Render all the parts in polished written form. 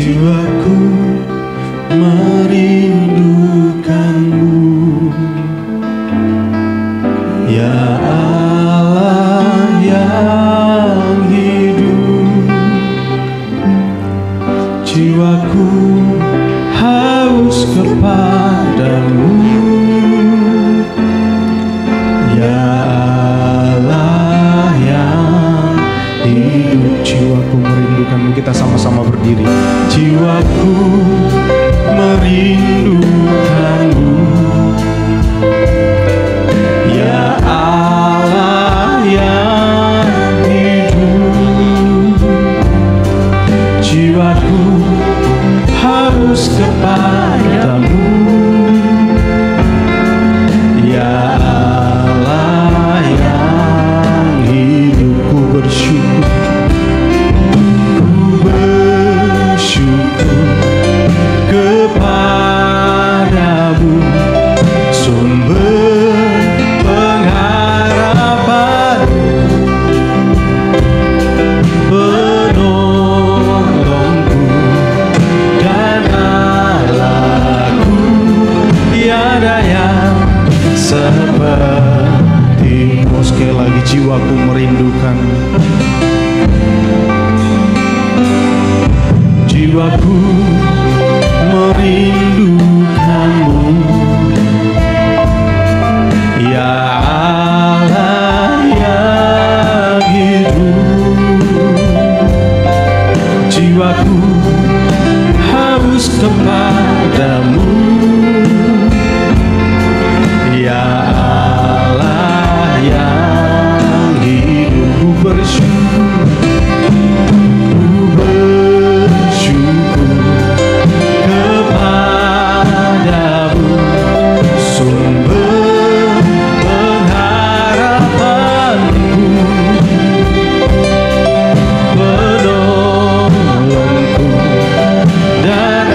jiwaku merindukanmu. Ya Allah yang hidup, jiwaku haus kepadamu. Ya Allah yang hidup, jiwaku merindukanmu. Kita sama-sama berdiri. Jiwaku merindukanmu. Ya Allah yang hidup, jiwaku haus kepadamu. Ya Allah yang hidup, ku bersyukur, kepadamu, sumber pengharapan, penolongku dan Allahku. Tiada yang sepertimu. Sekali lagi, jiwaku merindukan, jiwaku merindukanmu. Ya Allah yang hidup, jiwaku haus kepadamu. Ya Allah yang hidup, ku bersyukur, kepadamu, sumber pengharapanku, penolongku dan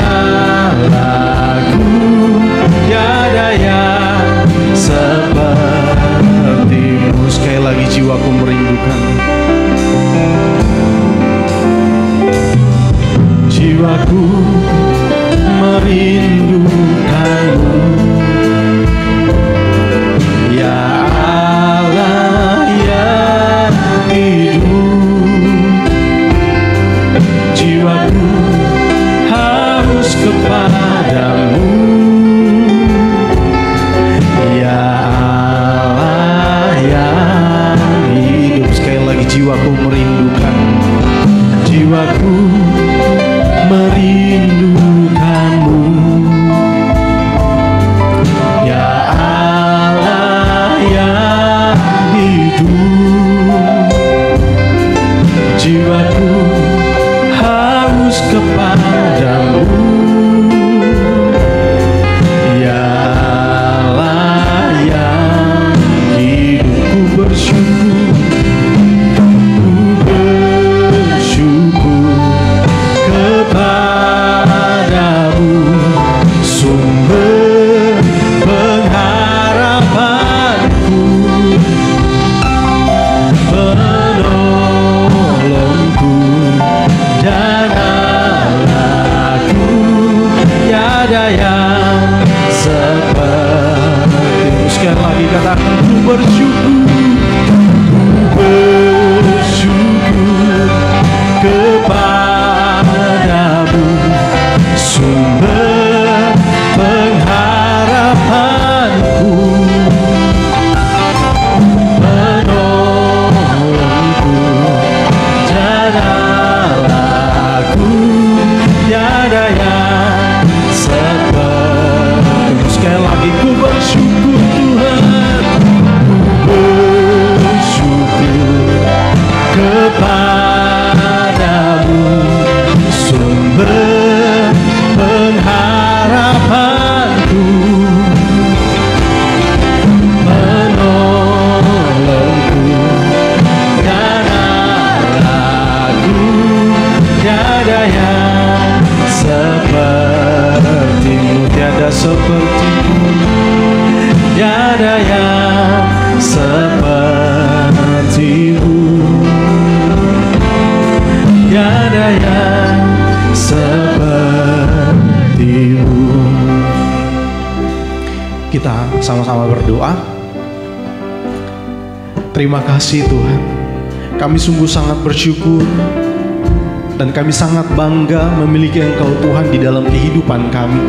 Terima kasih Tuhan. Kami sungguh sangat bersyukur dan kami sangat bangga memiliki Engkau Tuhan di dalam kehidupan kami.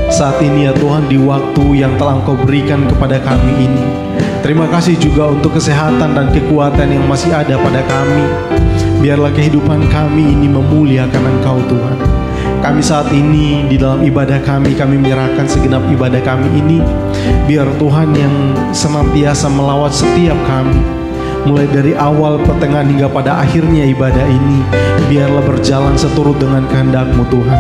Saat ini ya Tuhan, di waktu yang telah Engkau berikan kepada kami ini, terima kasih juga untuk kesehatan dan kekuatan yang masih ada pada kami. Biarlah kehidupan kami ini memuliakan Engkau Tuhan. Kami saat ini di dalam ibadah kami menyerahkan segenap ibadah kami ini. Biar Tuhan yang senantiasa melawat setiap kami, mulai dari awal, pertengahan hingga pada akhirnya ibadah ini, biarlah berjalan seturut dengan kehendak-Mu Tuhan.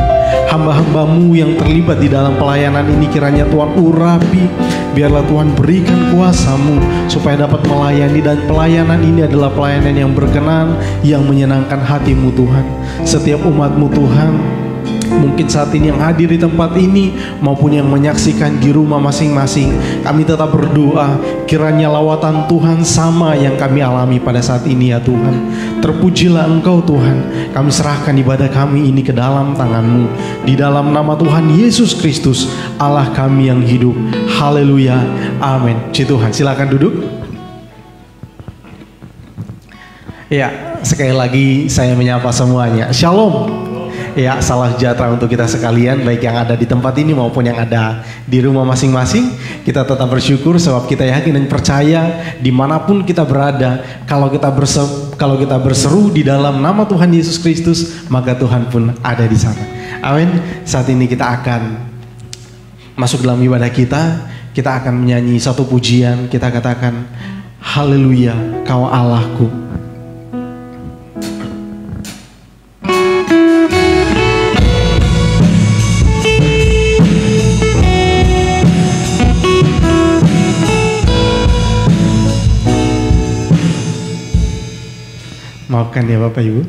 Hamba-hamba-Mu yang terlibat di dalam pelayanan ini kiranya Tuhan urapi. Biarlah Tuhan berikan kuasa-Mu supaya dapat melayani, dan pelayanan ini adalah pelayanan yang berkenan, yang menyenangkan hati-Mu Tuhan. Setiap umat-Mu Tuhan, mungkin saat ini yang hadir di tempat ini maupun yang menyaksikan di rumah masing-masing, kami tetap berdoa kiranya lawatan Tuhan sama yang kami alami pada saat ini ya Tuhan. Terpujilah Engkau Tuhan. Kami serahkan ibadah kami ini ke dalam tangan-Mu, di dalam nama Tuhan Yesus Kristus, Allah kami yang hidup. Haleluya, amin. Puji Tuhan. Silakan duduk. Ya, sekali lagi saya menyapa semuanya. Shalom. Ya, salam sejahtera untuk kita sekalian, baik yang ada di tempat ini maupun yang ada di rumah masing-masing. Kita tetap bersyukur sebab kita yakin dan percaya dimanapun kita berada, kalau kita berseru di dalam nama Tuhan Yesus Kristus, maka Tuhan pun ada di sana. Amin. Saat ini kita akan masuk dalam ibadah kita. Kita akan menyanyi satu pujian. Kita katakan, haleluya, Kau Allahku. Maafkan ya Bapak Ibu.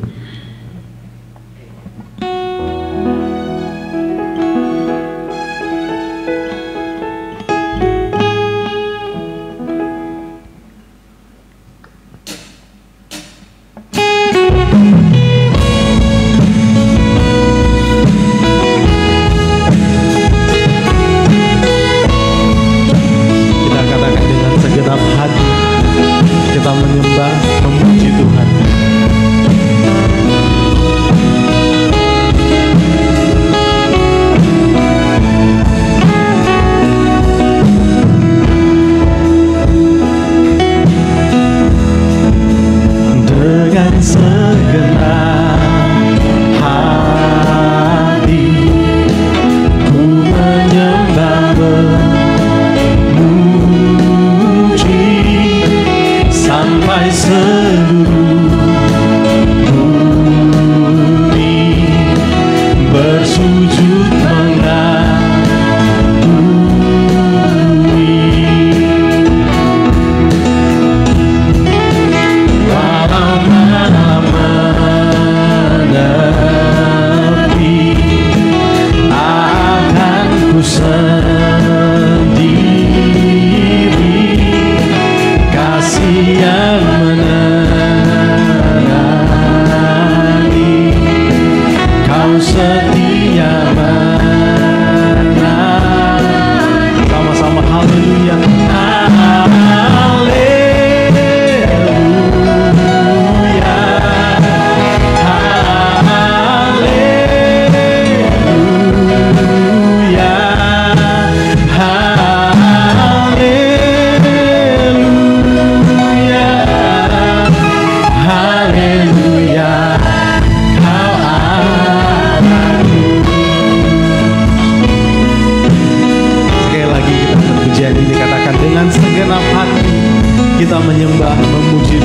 Kita katakan dengan segenap hati, kita menyembah, memuji Tuhan. Menyembah, memuji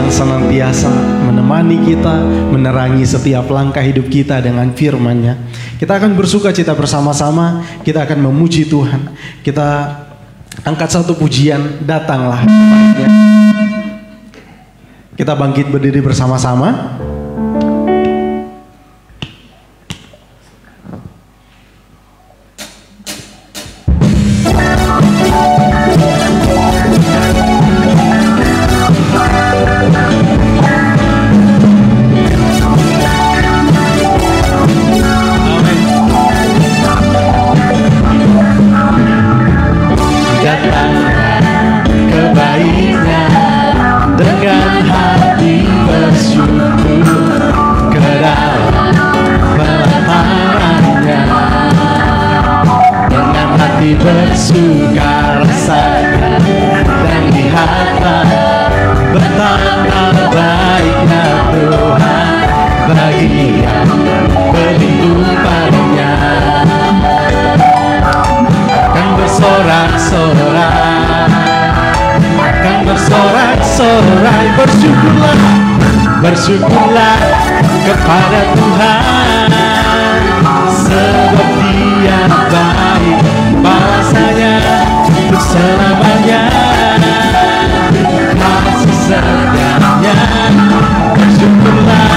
yang senantiasa menemani kita, menerangi setiap langkah hidup kita dengan firman-Nya. Kita akan bersuka cita bersama-sama, kita akan memuji Tuhan. Kita angkat satu pujian, datanglah. Kita bangkit berdiri bersama-sama. Bersuka rasakan dan lihatlah betapa baiknya Tuhan bagi yang berlindung padanya. Akan bersorak-sorai, akan bersorak-sorai, bersyukurlah, bersyukurlah kepada Tuhan, sebab Dia baik, bahwasanya untuk selamanya, kasih setianya. Bersyukurlah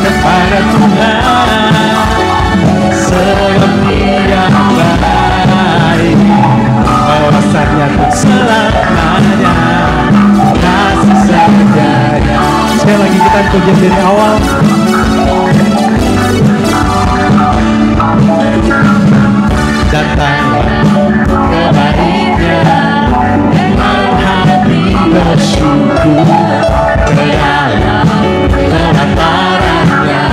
kepada Tuhan, sebab Dia baik, bahwasanya untuk selamanya, kasih setianya. Sekali lagi kita pujian dari awal. Datanglah kembalinya dengan hati bersyukur ke dalam pelatarannya,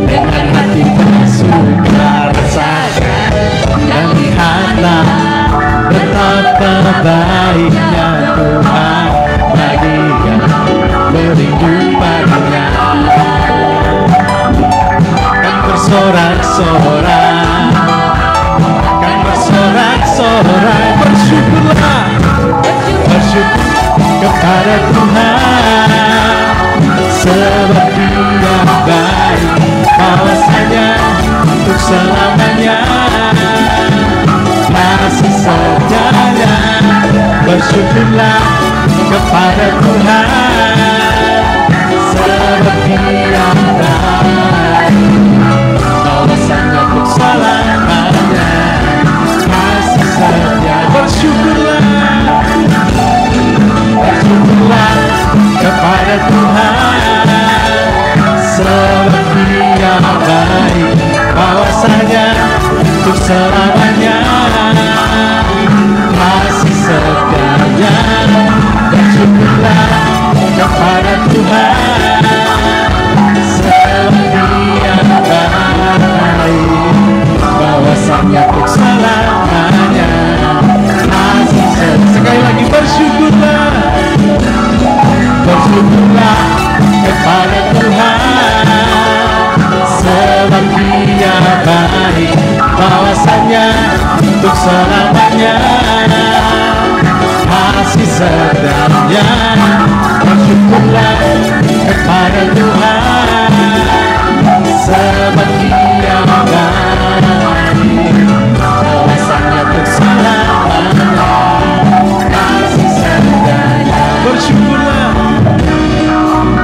dengan hati bersuka rasakan dan lihatlah betapa baiknya Tuhan bagi yang berlindung padanya. Kan bersorak-sorai, kan bersorak-sorai, bersyukurlah, bersyukur kepada Tuhan, sebab Dia baik, bahwasanya untuk selamanya, kasih setianya. Bersyukurlah kepada Tuhan, sebab Dia baik, bahwasanya untuk selamanya, kasih setia. Bersyukurlah, bersyukurlah kepada Tuhan, sebab Dia baik, bahwasanya untuk selamanya, kasih setianya. Bersyukurlah kepada Tuhan, sebab Dia baik, bahwasanya untuk selamanya, kasih setianya. Sekali lagi bersyukurlah, bersyukurlah kepada Tuhan, sebab Dia baik, bahwasanya untuk selamanya, kasih setianya. Bersyukurlah kepada Tuhan, sebab Dia baik, bahwasanya untuk selamanya, kasih setianya. Bersyukurlah,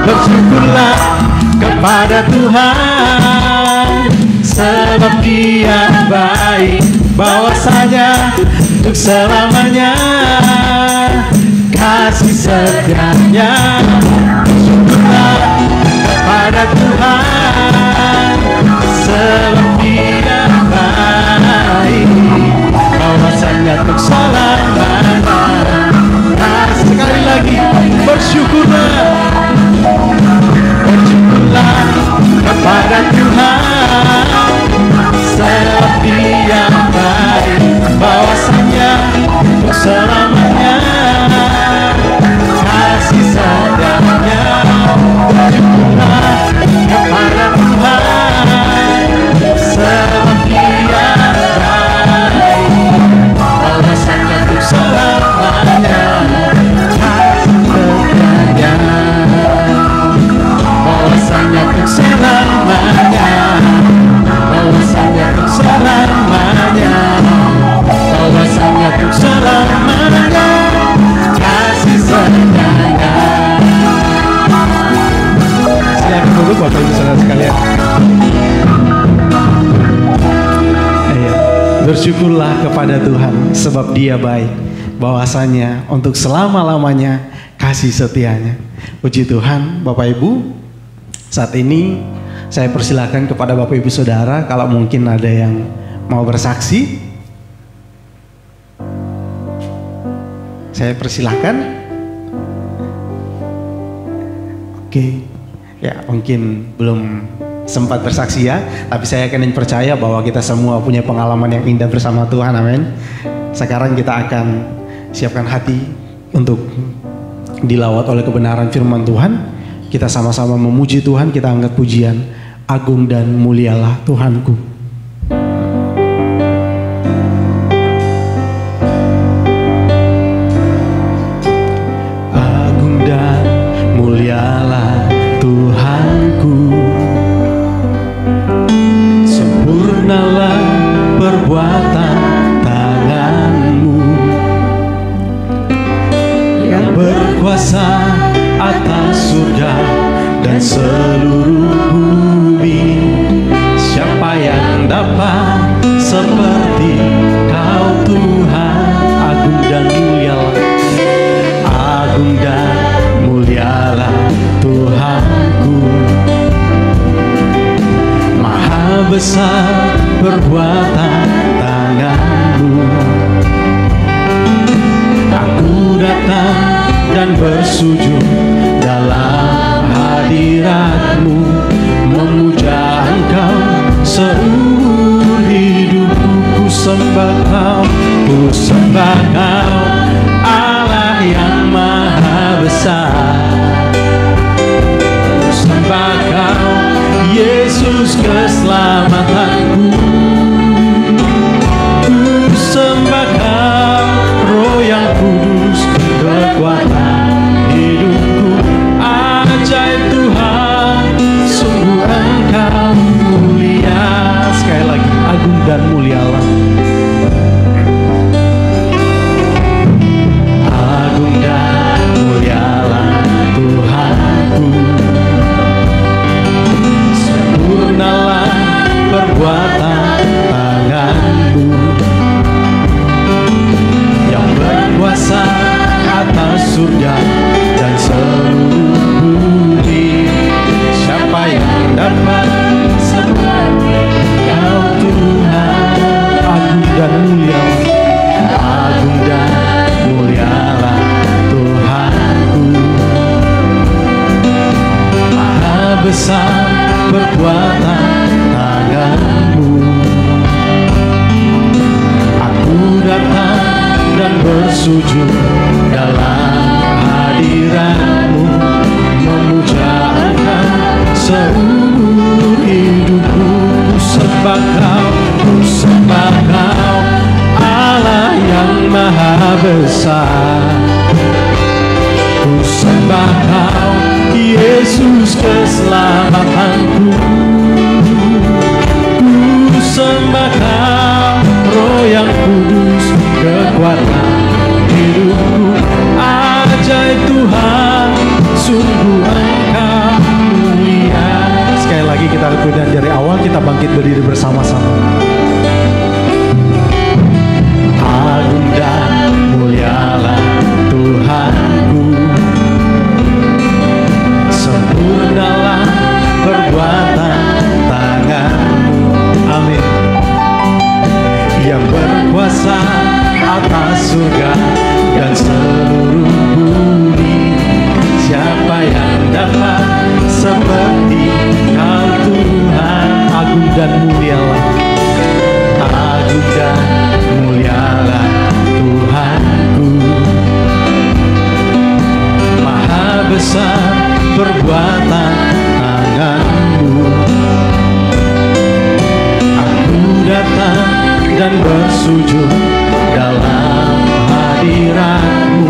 bersyukurlah kepada Tuhan, sebab Dia baik, bahwasanya untuk selamanya, kasih setianya. Bersyukurlah kepada Tuhan, sebab Dia baik, bahwasanya untuk selamanya. Sekali lagi bersyukurlah, bersyukurlah kepada Tuhan, sebab Dia baik, bahwasanya untuk selamanya, kasih setianya. Bersyukurlah kepada Tuhan, sebab Dia baik, bahwasanya untuk selamanya, Bersujudlah kepada Tuhan sebab Dia baik, bahwasanya untuk selama-lamanya kasih setianya. Puji Tuhan. Bapak Ibu, saat ini saya persilakan kepada Bapak Ibu Saudara kalau mungkin ada yang mau bersaksi. Saya persilahkan. Oke, ya mungkin belum sempat bersaksi ya, tapi saya yakin dan percaya bahwa kita semua punya pengalaman yang indah bersama Tuhan, amin. Sekarang kita akan siapkan hati untuk dilawat oleh kebenaran firman Tuhan. Kita sama-sama memuji Tuhan, kita angkat pujian, agung dan mulialah Tuhanku. Agung dan mulialah Tuhanku, sempurnalah perbuatan tangan-Mu yang berkuasa atas surga dan seluruh bumi. Siapa yang dapat seperti Kau Tuhan? Agung dan mulialah, agung dan mulialah Tuhanku. Maha besar perbuatan tangan-Mu. Aku datang dan bersujud dalam hadirat-Mu, memuja Engkau seumur hidupku. Ku sembah Kau, ku sembah Kau, Allah yang maha besar. Ku sembah Kau, Yesus keselamatanku. Ku sembah Kau, Roh yang kudus, kekuatan hidupku. Ajaib Tuhan, sungguh Engkau mulia. Sekali lagi, agung dan mulialah. Agung dan mulialah Tuhanku, sempurnalah perbuatan tangan-Mu yang berkuasa atas surga dan seluruh bumi. Siapa yang dapat seperti Kau Tuhan? Agung dan mulia, agung dan mulialah Tuhanku. Maha besar perbuatan tangan-Mu. Aku datang dan bersujud dalam hadirat-Mu, memuja Engkau seumur hidupku. Ku sembah Kau, ku sembah Kau, Allah yang maha besar. Ku sembah Kau, Yesus keselamatanku. Ku sembah Kau, Roh yang kudus, kekuatan hidupku. Ajaib Tuhan, sungguh Engkau mulia. Sekali lagi kita lakukan dari awal, kita bangkit berdiri bersama-sama. Agung dan mulialah Tuhanku, sempurnalah perbuatan tangan-Mu. Amin. Yang berkuasa atas surga dan seluruh bumi. Siapa yang dapat seperti Kau Tuhan? Agung dan mulialah, agung dan mulialah Tuhanku. Maha besar perbuatan tangan-Mu. Aku datang dan bersujud dalam hadirat-Mu,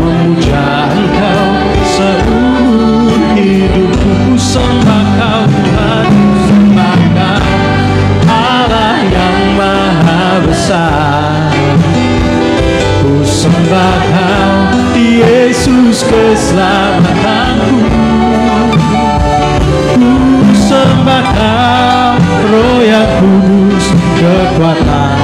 memuja Engkau seumur hidupku. Ku sembah Kau Tuhan, ku sembah Kau, Allah yang maha besar. Ku sembah Kau, Yesus keselamatanku. Ku sembah Kau, Roh yang kudus, kekuatan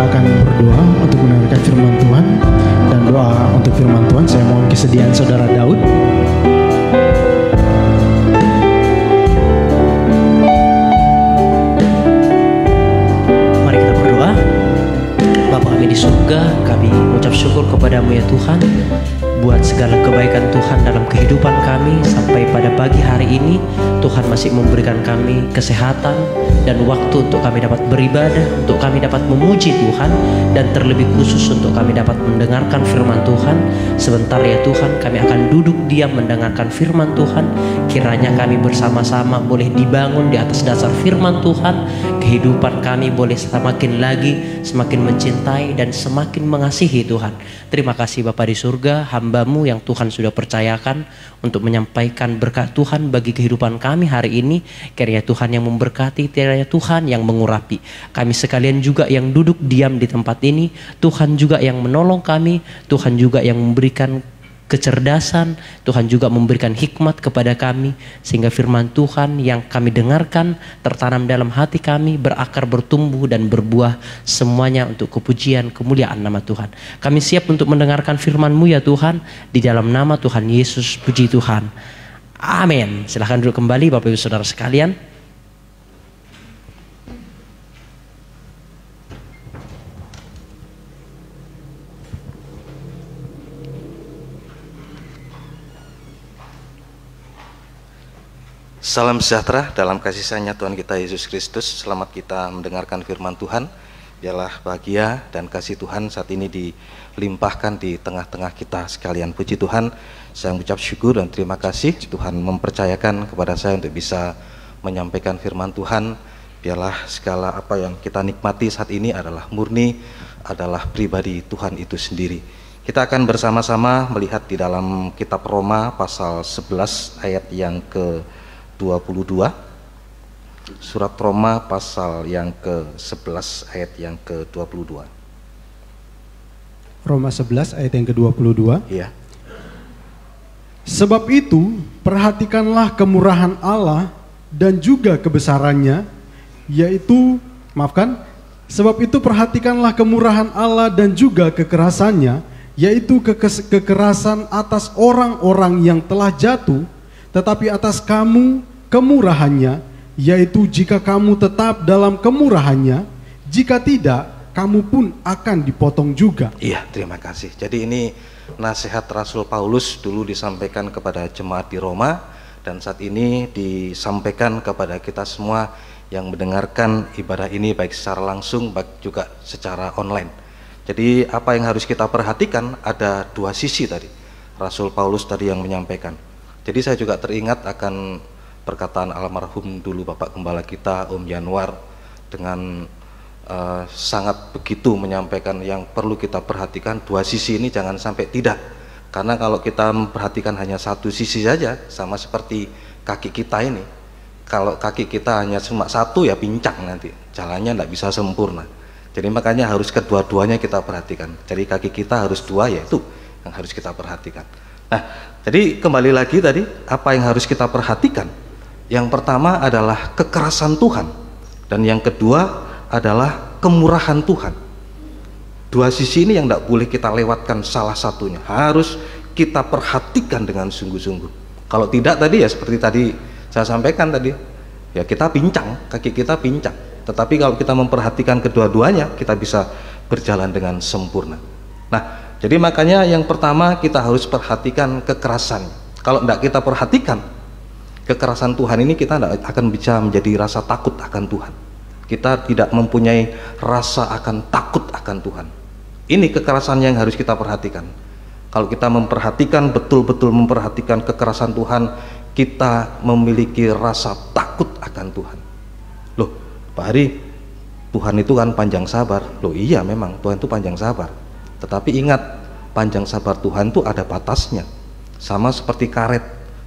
kita akan berdoa untuk mendengarkan firman Tuhan. Dan doa untuk firman Tuhan saya mohon kesediaan Saudara Daud. Mari kita berdoa. Bapa kami di surga, kami mengucap syukur kepadamu ya Tuhan, buat segala kebaikan Tuhan dalam kehidupan kami. Sampai pada pagi hari ini Tuhan masih memberikan kami kesehatan dan waktu untuk kami dapat beribadah, untuk kami dapat memuji Tuhan, dan terlebih khusus untuk kami dapat mendengarkan firman Tuhan. Sebentar ya Tuhan, kami akan duduk diam mendengarkan firman Tuhan. Kiranya kami bersama-sama boleh dibangun di atas dasar firman Tuhan. Kehidupan kami boleh semakin lagi semakin mencintai dan semakin mengasihi Tuhan. Terima kasih Bapa di surga, hamba-Mu yang Tuhan sudah percayakan untuk menyampaikan berkat Tuhan bagi kehidupan kami hari ini. Kiranya Tuhan yang memberkati, kiranya Tuhan yang mengurapi kami sekalian juga yang duduk diam di tempat ini. Tuhan juga yang menolong kami, Tuhan juga yang memberikan kecerdasan, Tuhan juga memberikan hikmat kepada kami, sehingga firman Tuhan yang kami dengarkan tertanam dalam hati kami, berakar, bertumbuh dan berbuah, semuanya untuk kepujian kemuliaan nama Tuhan. Kami siap untuk mendengarkan firman-Mu ya Tuhan, di dalam nama Tuhan Yesus, puji Tuhan. Amin. Silahkan duduk kembali Bapak Ibu Saudara sekalian. Salam sejahtera dalam kasih sayangnya Tuhan kita Yesus Kristus. Selamat kita mendengarkan firman Tuhan. Biarlah bahagia dan kasih Tuhan saat ini dilimpahkan di tengah-tengah kita sekalian. Puji Tuhan, saya mengucap syukur dan terima kasih Tuhan mempercayakan kepada saya untuk bisa menyampaikan firman Tuhan. Biarlah segala apa yang kita nikmati saat ini adalah murni, adalah pribadi Tuhan itu sendiri. Kita akan bersama-sama melihat di dalam kitab Roma pasal 11 ayat yang ke-22. Surat Roma pasal yang ke-11 ayat yang ke-22. Roma 11 ayat yang ke-22. Iya. Sebab itu perhatikanlah kemurahan Allah dan juga kebesarannya, yaitu, sebab itu perhatikanlah kemurahan Allah dan juga kekerasannya, yaitu kekerasan atas orang-orang yang telah jatuh, tetapi atas kamu kemurahannya, yaitu jika kamu tetap dalam kemurahannya, jika tidak, kamu pun akan dipotong juga. Iya, terima kasih. Jadi ini nasihat Rasul Paulus dulu disampaikan kepada jemaat di Roma, dan saat ini disampaikan kepada kita semua yang mendengarkan ibadah ini baik secara langsung, baik juga secara online. Jadi apa yang harus kita perhatikan, ada dua sisi tadi Rasul Paulus tadi yang menyampaikan. Jadi saya juga teringat akan perkataan almarhum dulu Bapak Gembala kita Om Januar, dengan sangat begitu menyampaikan yang perlu kita perhatikan dua sisi ini, jangan sampai tidak. Karena kalau kita memperhatikan hanya satu sisi saja, sama seperti kaki kita ini, kalau kaki kita hanya cuma satu ya pincang, nanti jalannya tidak bisa sempurna. Jadi makanya harus kedua-duanya kita perhatikan. Jadi kaki kita harus dua, yaitu yang harus kita perhatikan. Nah, jadi kembali lagi tadi, apa yang harus kita perhatikan? Yang pertama adalah kekerasan Tuhan, dan yang kedua adalah kemurahan Tuhan. Dua sisi ini yang tidak boleh kita lewatkan, salah satunya harus kita perhatikan dengan sungguh-sungguh. Kalau tidak tadi ya seperti tadi saya sampaikan tadi, ya kita pincang, kaki kita pincang. Tetapi kalau kita memperhatikan kedua-duanya, kita bisa berjalan dengan sempurna. Nah, jadi makanya yang pertama kita harus perhatikan kekerasan. Kalau tidak kita perhatikan kekerasan Tuhan ini, kita tidak akan bisa menjadi rasa takut akan Tuhan. Kita tidak mempunyai rasa akan takut akan Tuhan. Ini kekerasan yang harus kita perhatikan. Kalau kita memperhatikan, betul-betul memperhatikan kekerasan Tuhan, kita memiliki rasa takut akan Tuhan. Loh, Pak Hari, Tuhan itu kan panjang sabar. Loh iya, memang Tuhan itu panjang sabar. Tetapi ingat, panjang sabar Tuhan itu ada batasnya. Sama seperti karet.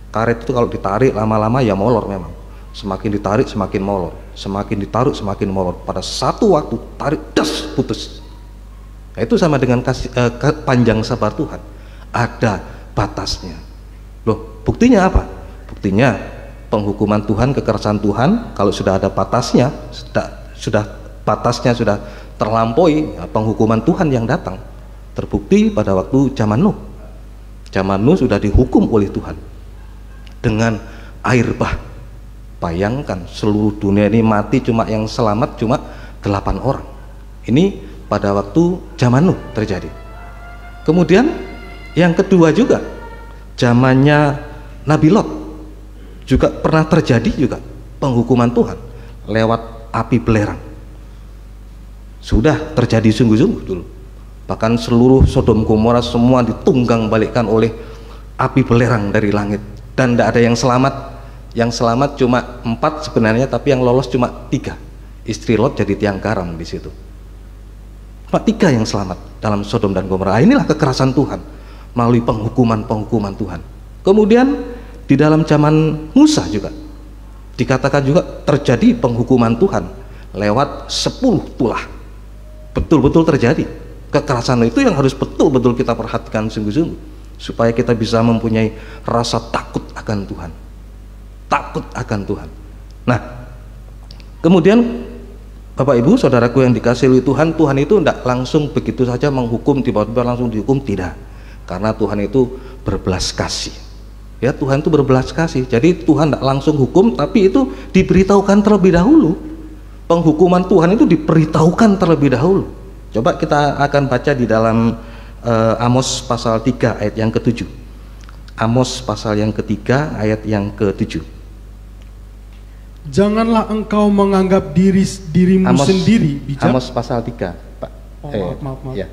Karet itu kalau ditarik lama-lama ya molor memang. Semakin ditarik semakin molor, semakin ditarik semakin molor. Pada satu waktu tarik, das, putus. Nah, itu sama dengan panjang sabar Tuhan. Ada batasnya. Loh, buktinya apa? Buktinya penghukuman Tuhan, kekerasan Tuhan, kalau sudah ada batasnya, sudah batasnya sudah terlampaui penghukuman Tuhan yang datang. Terbukti pada waktu zaman Nuh. Zaman Nuh sudah dihukum oleh Tuhan dengan air bah. Bayangkan seluruh dunia ini mati, cuma yang selamat cuma 8 orang. Ini pada waktu zaman Nuh terjadi. Kemudian yang kedua juga zamannya Nabi Lot juga pernah terjadi juga penghukuman Tuhan lewat api belerang. Sudah terjadi sungguh-sungguh dulu. Bahkan seluruh Sodom Gomora semua ditunggang balikkan oleh api belerang dari langit, dan tidak ada yang selamat. Yang selamat cuma 4 sebenarnya, tapi yang lolos cuma 3. Istri Lot jadi tiang garam di situ. Cuma 3 yang selamat dalam Sodom dan Gomora. Inilah kekerasan Tuhan melalui penghukuman Tuhan. Kemudian di dalam zaman Musa juga dikatakan juga terjadi penghukuman Tuhan lewat 10 tulah. Betul-betul terjadi. Kekerasan itu yang harus betul-betul kita perhatikan sungguh-sungguh, supaya kita bisa mempunyai rasa takut akan Tuhan. Takut akan Tuhan. Nah, kemudian Bapak Ibu Saudaraku yang dikasihi oleh Tuhan, Tuhan itu tidak langsung begitu saja menghukum, tiba-tiba langsung dihukum, tidak. Karena Tuhan itu berbelas kasih. Ya, Tuhan itu berbelas kasih. Jadi Tuhan tidak langsung hukum, tapi itu diberitahukan terlebih dahulu. Penghukuman Tuhan itu diberitahukan terlebih dahulu. Coba kita akan baca di dalam Amos pasal 3 ayat yang ke-7. Amos pasal yang ketiga ayat yang ke-7. Janganlah engkau menganggap dirimu sendiri bijak. Amos pasal 3, Pak. Maaf. Ya.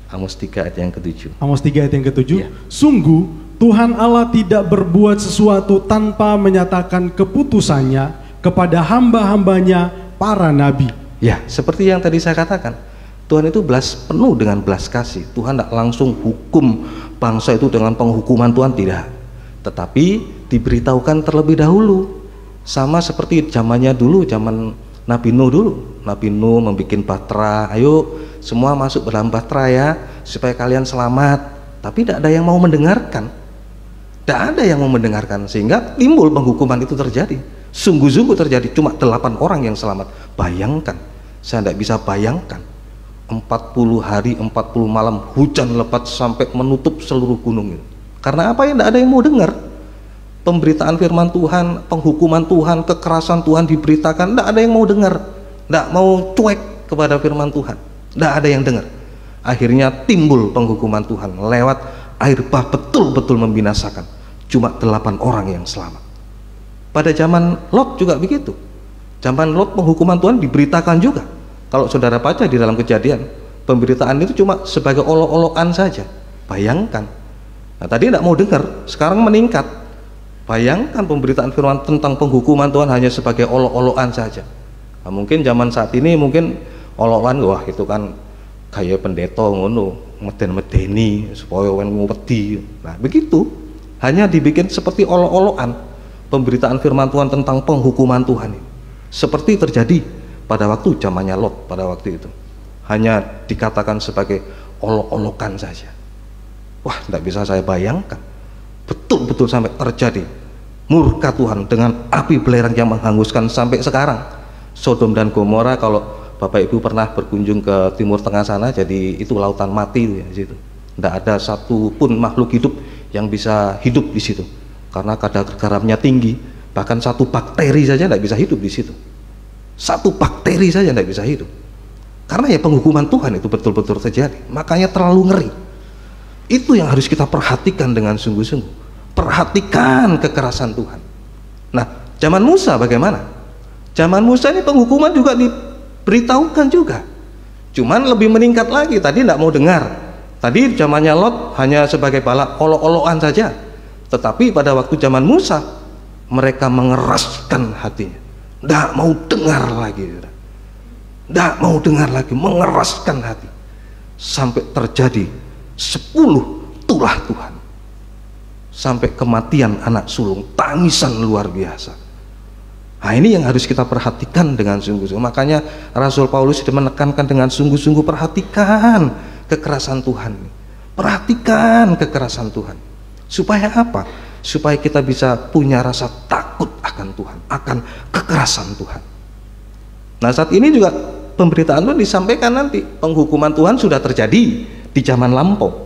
Amos 3 ayat yang ke-7. Amos 3 ayat yang ke-7. Ya. Sungguh Tuhan Allah tidak berbuat sesuatu tanpa menyatakan keputusannya kepada hamba-hambanya para nabi. Ya, seperti yang tadi saya katakan, Tuhan itu penuh dengan belas kasih. Tuhan tidak langsung hukum bangsa itu dengan penghukuman Tuhan, tidak. Tetapi diberitahukan terlebih dahulu. Sama seperti zamannya dulu, zaman Nabi Nuh dulu. Nabi Nuh membuat bahtera, ayo semua masuk dalam bahtera ya, supaya kalian selamat. Tapi tidak ada yang mau mendengarkan. Tidak ada yang mau mendengarkan, sehingga timbul penghukuman itu terjadi. Sungguh-sungguh terjadi, cuma 8 orang yang selamat. Bayangkan, saya tidak bisa bayangkan 40 hari 40 malam hujan lebat sampai menutup seluruh gunung itu. Karena apa ya? Tidak ada yang mau dengar pemberitaan firman Tuhan, penghukuman Tuhan, kekerasan Tuhan diberitakan. Tidak ada yang mau dengar, tidak mau cuek kepada firman Tuhan, tidak ada yang dengar. Akhirnya timbul penghukuman Tuhan lewat air bah, betul-betul membinasakan. Cuma 8 orang yang selamat. Pada zaman Lot juga begitu. Zaman Lot penghukuman Tuhan diberitakan juga. Kalau saudara baca di dalam Kejadian, pemberitaan itu cuma sebagai olok-olokan saja. Bayangkan. Nah, tadi tidak mau dengar, sekarang meningkat. Bayangkan pemberitaan firman tentang penghukuman Tuhan hanya sebagai olok-olokan saja. Nah, mungkin zaman saat ini mungkin olok-olokan, wah itu kan kayak pendeta ngono, meden-medeni supaya wen wedi. Nah, begitu. Hanya dibikin seperti olok-olokan pemberitaan firman Tuhan tentang penghukuman Tuhan ini. Seperti terjadi pada waktu zamannya Lot pada waktu itu. Hanya dikatakan sebagai olok-olokan saja. Wah, tidak bisa saya bayangkan. Betul-betul sampai terjadi murka Tuhan dengan api belerang yang menghanguskan sampai sekarang. Sodom dan Gomora, kalau Bapak Ibu pernah berkunjung ke Timur Tengah sana, jadi itu lautan mati itu ya, situ. Tidak ada satu pun makhluk hidup yang bisa hidup di situ. Karena kadar garamnya tinggi, bahkan satu bakteri saja tidak bisa hidup di situ. Satu bakteri saja tidak bisa hidup. Karena ya penghukuman Tuhan itu betul-betul terjadi. Makanya terlalu ngeri. Itu yang harus kita perhatikan dengan sungguh-sungguh. Perhatikan kekerasan Tuhan. Nah, zaman Musa bagaimana? Zaman Musa ini penghukuman juga diberitahukan juga. Cuman lebih meningkat lagi. Tadi tidak mau dengar. Tadi zamannya Lot hanya sebagai balak olok-olokan saja. Tetapi pada waktu zaman Musa, mereka mengeraskan hatinya. Tidak mau dengar lagi. Tidak mau dengar lagi, mengeraskan hati. Sampai terjadi 10 tulah Tuhan. Sampai kematian anak sulung, tangisan luar biasa. Nah, ini yang harus kita perhatikan dengan sungguh-sungguh. Makanya Rasul Paulus menekankan dengan sungguh-sungguh, perhatikan kekerasan Tuhan. Perhatikan kekerasan Tuhan. Supaya apa? Supaya kita bisa punya rasa takut akan Tuhan, akan kekerasan Tuhan. Nah, saat ini juga pemberitaan Tuhan disampaikan nanti. Penghukuman Tuhan sudah terjadi di zaman lampau.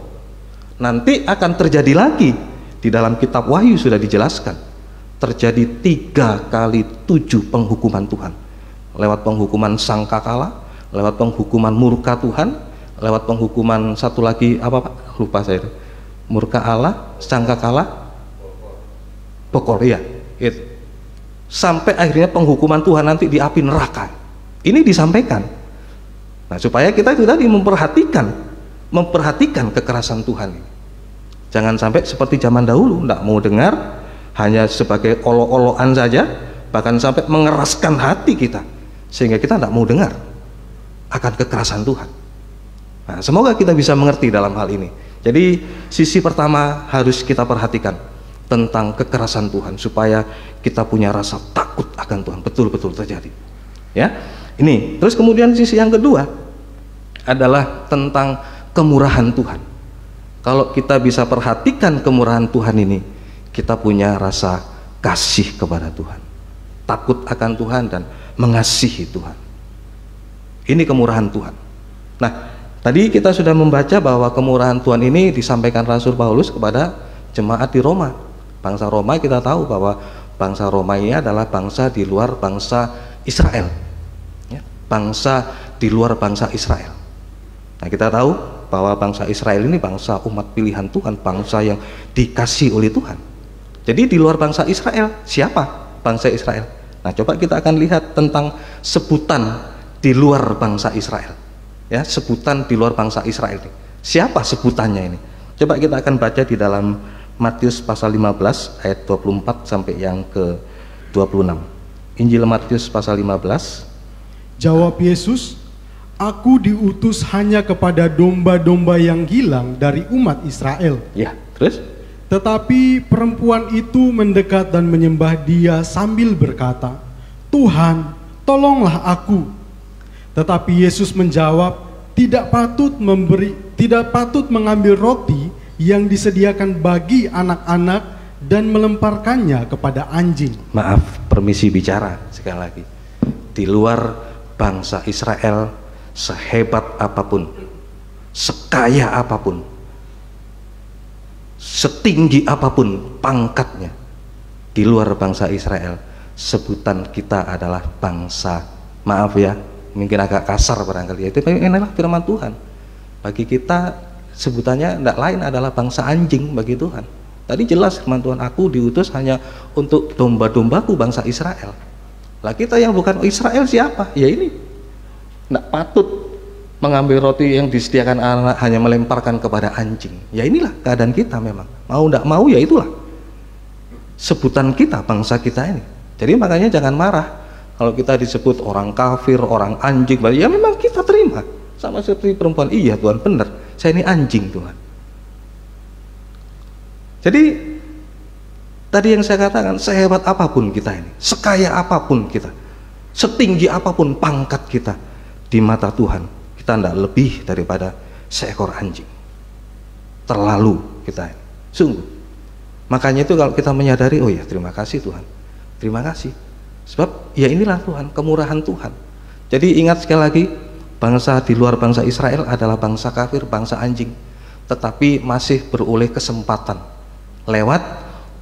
Nanti akan terjadi lagi. Di dalam kitab Wahyu sudah dijelaskan. Terjadi 3 kali 7 penghukuman Tuhan. Lewat penghukuman sangkakala, lewat penghukuman murka Tuhan, lewat penghukuman satu lagi apa Pak? Lupa saya itu. Murka Allah, sangkakala, pokok ya. Itu. Sampai akhirnya penghukuman Tuhan nanti di api neraka. Ini disampaikan. Nah, supaya kita itu tadi memperhatikan kekerasan Tuhan ini. Jangan sampai seperti zaman dahulu, tidak mau dengar, hanya sebagai olok-olokan saja, bahkan sampai mengeraskan hati kita, sehingga kita tidak mau dengar akan kekerasan Tuhan. Nah, semoga kita bisa mengerti dalam hal ini. Jadi sisi pertama harus kita perhatikan tentang kekerasan Tuhan, supaya kita punya rasa takut akan Tuhan, betul-betul terjadi. Ya, ini. Terus kemudian sisi yang kedua adalah tentang kemurahan Tuhan. Kalau kita bisa perhatikan kemurahan Tuhan ini, kita punya rasa kasih kepada Tuhan, takut akan Tuhan dan mengasihi Tuhan. Ini kemurahan Tuhan. Nah, tadi kita sudah membaca bahwa kemurahan Tuhan ini disampaikan Rasul Paulus kepada jemaat di Roma. Bangsa Roma, kita tahu bahwa bangsa Roma ini adalah bangsa di luar bangsa Israel, ya, bangsa di luar bangsa Israel. Nah, kita tahu bahwa bangsa Israel ini bangsa umat pilihan Tuhan, bangsa yang dikasih oleh Tuhan. Jadi di luar bangsa Israel, siapa bangsa Israel? Nah, coba kita akan lihat tentang sebutan di luar bangsa Israel. Ya, sebutan di luar bangsa Israel ini. Siapa sebutannya ini? Coba kita akan baca di dalam Matius pasal 15 ayat 24 sampai yang ke 26. Injil Matius pasal 15. Jawab Yesus, "Aku diutus hanya kepada domba-domba yang hilang dari umat Israel." Ya, terus? Tetapi perempuan itu mendekat dan menyembah Dia sambil berkata, "Tuhan, tolonglah aku." Tetapi Yesus menjawab, tidak patut mengambil roti yang disediakan bagi anak-anak dan melemparkannya kepada anjing. Maaf, permisi bicara sekali lagi. Di luar bangsa Israel, sehebat apapun, sekaya apapun, setinggi apapun pangkatnya, di luar bangsa Israel, sebutan kita adalah bangsa, maaf ya, mungkin agak kasar barangkali, itu inilah firman Tuhan. Bagi kita sebutannya tidak lain adalah bangsa anjing bagi Tuhan. Tadi jelas firman Tuhan, aku diutus hanya untuk domba-dombaku bangsa Israel. Lah kita yang bukan Israel siapa? Ya ini, tidak patut mengambil roti yang disediakan anak, hanya melemparkan kepada anjing. Ya inilah keadaan kita memang. Mau tidak mau ya itulah sebutan kita, bangsa kita ini. Jadi makanya jangan marah kalau kita disebut orang kafir, orang anjing. Ya memang kita terima. Sama seperti perempuan, iya Tuhan benar, saya ini anjing Tuhan. Jadi tadi yang saya katakan, sehebat apapun kita ini, sekaya apapun kita, setinggi apapun pangkat kita di mata Tuhan, kita tidak lebih daripada seekor anjing. Terlalu kita ini, sungguh. Makanya itu kalau kita menyadari, oh ya terima kasih Tuhan, terima kasih. Sebab ya inilah Tuhan, kemurahan Tuhan. Jadi ingat sekali lagi, bangsa di luar bangsa Israel adalah bangsa kafir, bangsa anjing, tetapi masih beroleh kesempatan lewat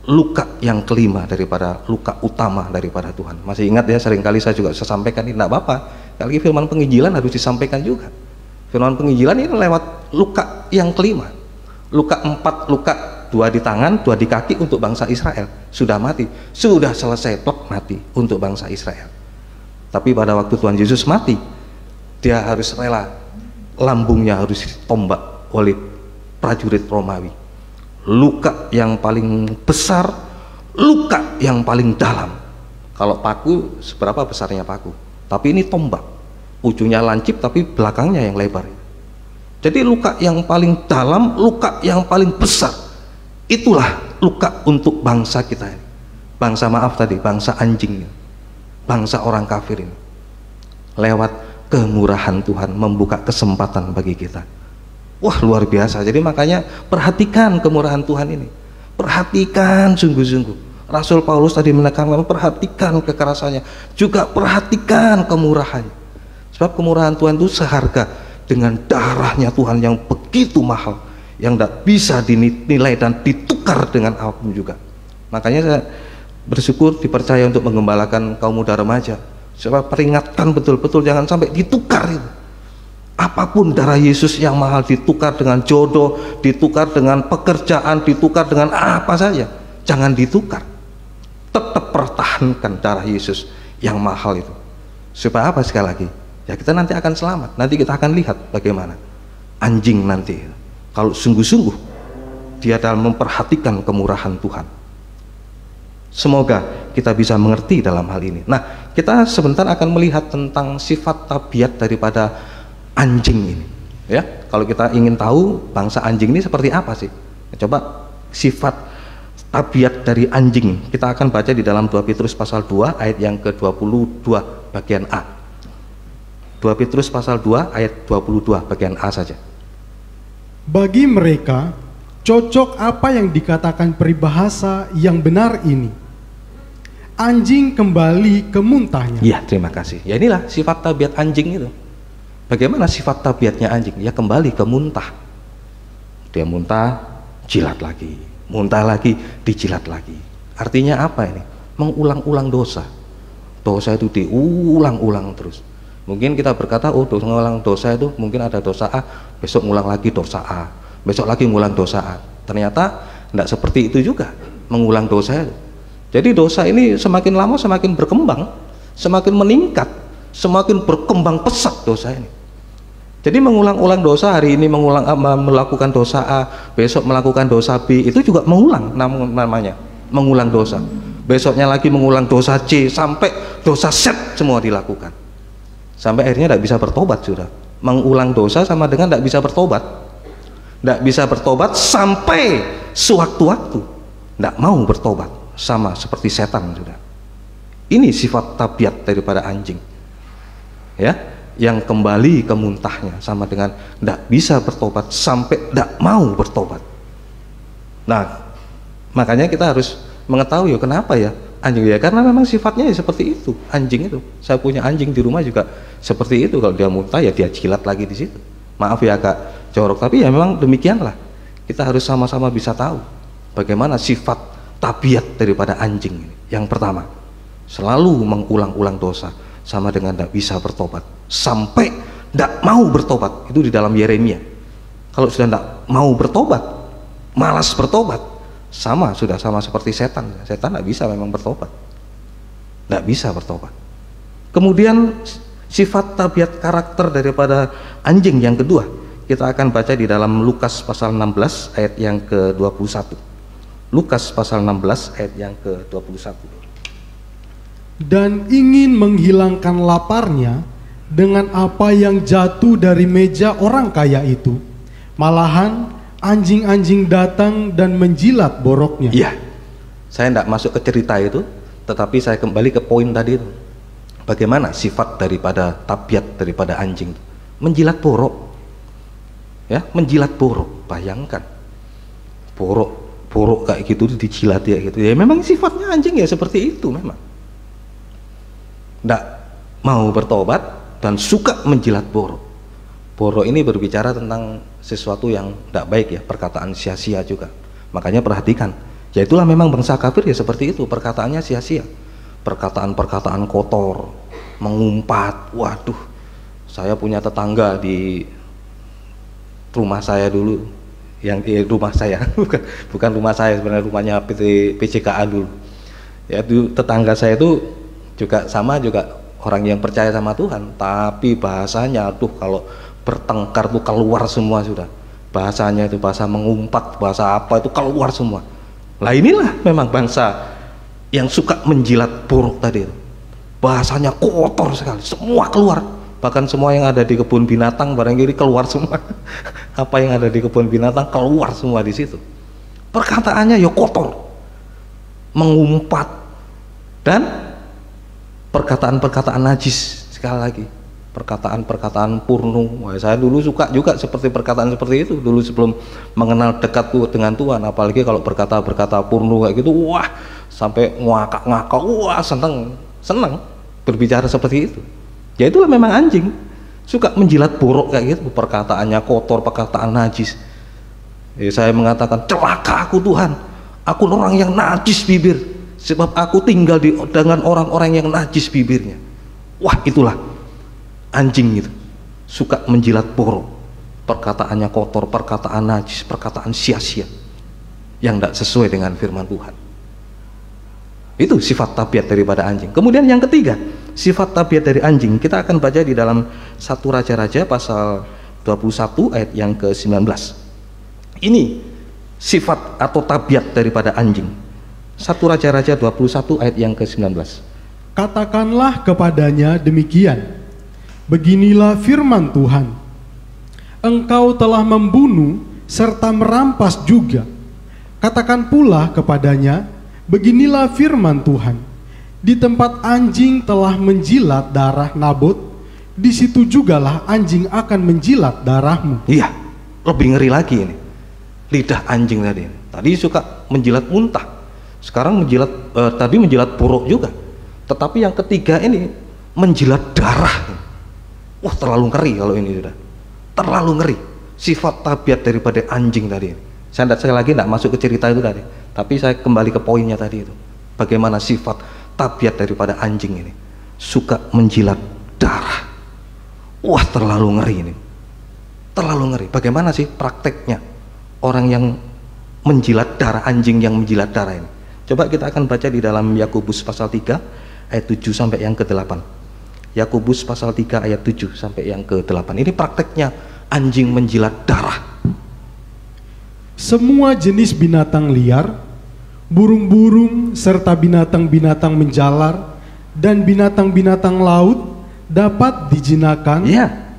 luka yang kelima daripada luka utama daripada Tuhan. Masih ingat ya, seringkali saya juga sampaikan ini, tidak apa-apa, kali firman penginjilan harus disampaikan juga. Firman penginjilan ini lewat luka yang kelima, luka 4, luka 2 di tangan, 2 di kaki untuk bangsa Israel. Sudah mati, sudah selesai, plek mati untuk bangsa Israel. Tapi pada waktu Tuhan Yesus mati, dia harus rela, lambungnya harus ditombak oleh prajurit Romawi. Luka yang paling besar, luka yang paling dalam. Kalau paku, seberapa besarnya paku? Tapi ini tombak, ujungnya lancip tapi belakangnya yang lebar. Jadi luka yang paling dalam, luka yang paling besar, itulah luka untuk bangsa kita ini. Bangsa, maaf tadi, bangsa anjing ini, bangsa orang kafir ini. Lewat kemurahan Tuhan membuka kesempatan bagi kita. Wah, luar biasa. Jadi makanya perhatikan kemurahan Tuhan ini, perhatikan sungguh-sungguh. Rasul Paulus tadi menekankan, perhatikan kekerasannya, juga perhatikan kemurahannya, Sebab kemurahan Tuhan itu seharga dengan darahnya Tuhan yang begitu mahal, yang tidak bisa dinilai dan ditukar dengan apapun juga. Makanya saya bersyukur dipercaya untuk menggembalakan kaum muda remaja. Saya peringatkan betul-betul jangan sampai ditukar itu. Apapun darah Yesus yang mahal ditukar dengan jodoh, ditukar dengan pekerjaan, ditukar dengan apa saja, jangan ditukar. Tetap pertahankan darah Yesus yang mahal itu. Supaya apa sekali lagi? Ya kita nanti akan selamat. Nanti kita akan lihat bagaimana anjing nanti kalau sungguh-sungguh dia dalam memperhatikan kemurahan Tuhan. Semoga kita bisa mengerti dalam hal ini. Nah, kita sebentar akan melihat tentang sifat tabiat daripada anjing ini. Ya, kalau kita ingin tahu bangsa anjing ini seperti apa sih? Coba sifat tabiat dari anjing. Kita akan baca di dalam 2 Petrus pasal 2 ayat yang ke-22 bagian A. 2 Petrus pasal 2 ayat 22 bagian A saja. Bagi mereka cocok apa yang dikatakan peribahasa yang benar ini. Anjing kembali ke muntahnya. Iya, terima kasih. Ya inilah sifat tabiat anjing itu. Bagaimana sifat tabiatnya anjing? Ya kembali ke muntah. Dia muntah, jilat lagi. Muntah lagi, dijilat lagi. Artinya apa ini? Mengulang-ulang dosa. Dosa itu diulang-ulang terus. Mungkin kita berkata, oh mengulang dosa itu mungkin ada dosa A, besok ngulang lagi dosa A, besok lagi ngulang dosa A. Ternyata tidak seperti itu juga mengulang dosa itu. Jadi dosa ini semakin lama semakin berkembang, semakin meningkat, semakin berkembang pesat dosa ini. Jadi mengulang-ulang dosa, hari ini melakukan dosa A, besok melakukan dosa B, itu juga mengulang namanya, mengulang dosa. Besoknya lagi mengulang dosa C, sampai dosa Z semua dilakukan. Sampai akhirnya tidak bisa bertobat sudah. Mengulang dosa sama dengan tidak bisa bertobat. Tidak bisa bertobat sampai sewaktu-waktu tidak mau bertobat, sama seperti setan sudah. Ini sifat tabiat daripada anjing, ya, yang kembali ke muntahnya, sama dengan tidak bisa bertobat sampai tidak mau bertobat. Nah, makanya kita harus mengetahui kenapa ya anjing, ya karena memang sifatnya ya seperti itu. Anjing itu, saya punya anjing di rumah juga seperti itu. Kalau dia muntah ya dia jilat lagi di situ. Maaf ya agak jorok, tapi ya memang demikianlah. Kita harus sama-sama bisa tahu bagaimana sifat tabiat daripada anjing ini. Yang pertama, selalu mengulang-ulang dosa, sama dengan tidak bisa bertobat sampai tidak mau bertobat. Itu di dalam Yeremia. Kalau sudah tidak mau bertobat, malas bertobat, sudah sama seperti setan. Setan tidak bisa memang bertobat, tidak bisa bertobat. Kemudian sifat tabiat karakter daripada anjing yang kedua, kita akan baca di dalam Lukas pasal 16 ayat yang ke-21. Lukas pasal 16 ayat yang ke-21. Dan ingin menghilangkan laparnya dengan apa yang jatuh dari meja orang kaya itu. Malahan anjing-anjing datang dan menjilat boroknya. Iya, saya tidak masuk ke cerita itu, tetapi saya kembali ke poin tadi itu. Bagaimana sifat daripada tabiat daripada anjing? Menjilat borok, ya, menjilat borok. Bayangkan, borok kayak gitu dijilat ya gitu. Ya memang sifatnya anjing ya seperti itu memang. Tidak mau bertobat dan suka menjilat borok. Borok ini berbicara tentang sesuatu yang tidak baik ya, perkataan sia-sia juga. Makanya perhatikan, ya itulah memang bangsa kafir ya seperti itu, perkataannya sia-sia. Perkataan-perkataan kotor, mengumpat. Waduh, saya punya tetangga di rumah saya dulu, yang rumah saya bukan rumah saya sebenarnya, rumahnya PCKA dulu. Ya itu tetangga saya itu juga sama, juga orang yang percaya sama Tuhan, tapi bahasanya aduh kalau bertengkar tuh keluar semua sudah. Bahasanya itu bahasa mengumpat, bahasa apa itu keluar semua. Lah inilah memang bangsa yang suka menjilat borok tadi. Bahasanya kotor sekali, semua keluar. Bahkan semua yang ada di kebun binatang barangkali keluar semua. Apa yang ada di kebun binatang keluar semua di situ. Perkataannya ya kotor, mengumpat, dan perkataan-perkataan najis. Sekali lagi, perkataan-perkataan purnu. Wah, saya dulu suka juga seperti perkataan seperti itu dulu sebelum mengenal dekat dengan Tuhan. Apalagi kalau berkata purnu kayak gitu, wah sampai ngakak-ngakak, wah seneng berbicara seperti itu. Ya itulah memang anjing. suka menjilat borok kayak gitu, perkataannya kotor, perkataan najis. Saya mengatakan, celaka aku Tuhan, aku orang yang najis bibir, sebab aku tinggal dengan orang-orang yang najis bibirnya. Wah, itulah anjing itu, suka menjilat borok, perkataannya kotor, perkataan najis, perkataan sia-sia yang tidak sesuai dengan firman Tuhan. Itu sifat tabiat daripada anjing. Kemudian yang ketiga, sifat tabiat dari anjing, kita akan baca di dalam 1 Raja-Raja pasal 21 ayat yang ke-19. Ini sifat atau tabiat daripada anjing. 1 Raja-Raja 21 ayat yang ke-19. Katakanlah kepadanya demikian, beginilah firman Tuhan, engkau telah membunuh serta merampas juga. Katakan pula kepadanya, beginilah firman Tuhan, di tempat anjing telah menjilat darah Nabot, di situ jugalah anjing akan menjilat darahmu. Iya, lebih ngeri lagi ini. Lidah anjing tadi. Tadi suka menjilat muntah, sekarang menjilat tadi menjilat borok juga. Tetapi yang ketiga ini menjilat darah. Wah, terlalu ngeri kalau ini sudah. Terlalu ngeri. Sifat tabiat daripada anjing tadi. Saya lagi tidak masuk ke cerita itu tadi, tapi saya kembali ke poinnya tadi itu. Bagaimana sifat tabiat daripada anjing ini, suka menjilat darah. Wah, terlalu ngeri ini, terlalu ngeri. Bagaimana sih prakteknya orang yang menjilat darah, anjing yang menjilat darah ini? Coba kita akan baca di dalam Yakobus pasal 3 ayat 7 sampai yang ke-8. Yakobus pasal 3 ayat 7 sampai yang ke-8. Ini prakteknya anjing menjilat darah. Semua jenis binatang liar, burung-burung serta binatang-binatang menjalar dan binatang-binatang laut dapat dijinakan,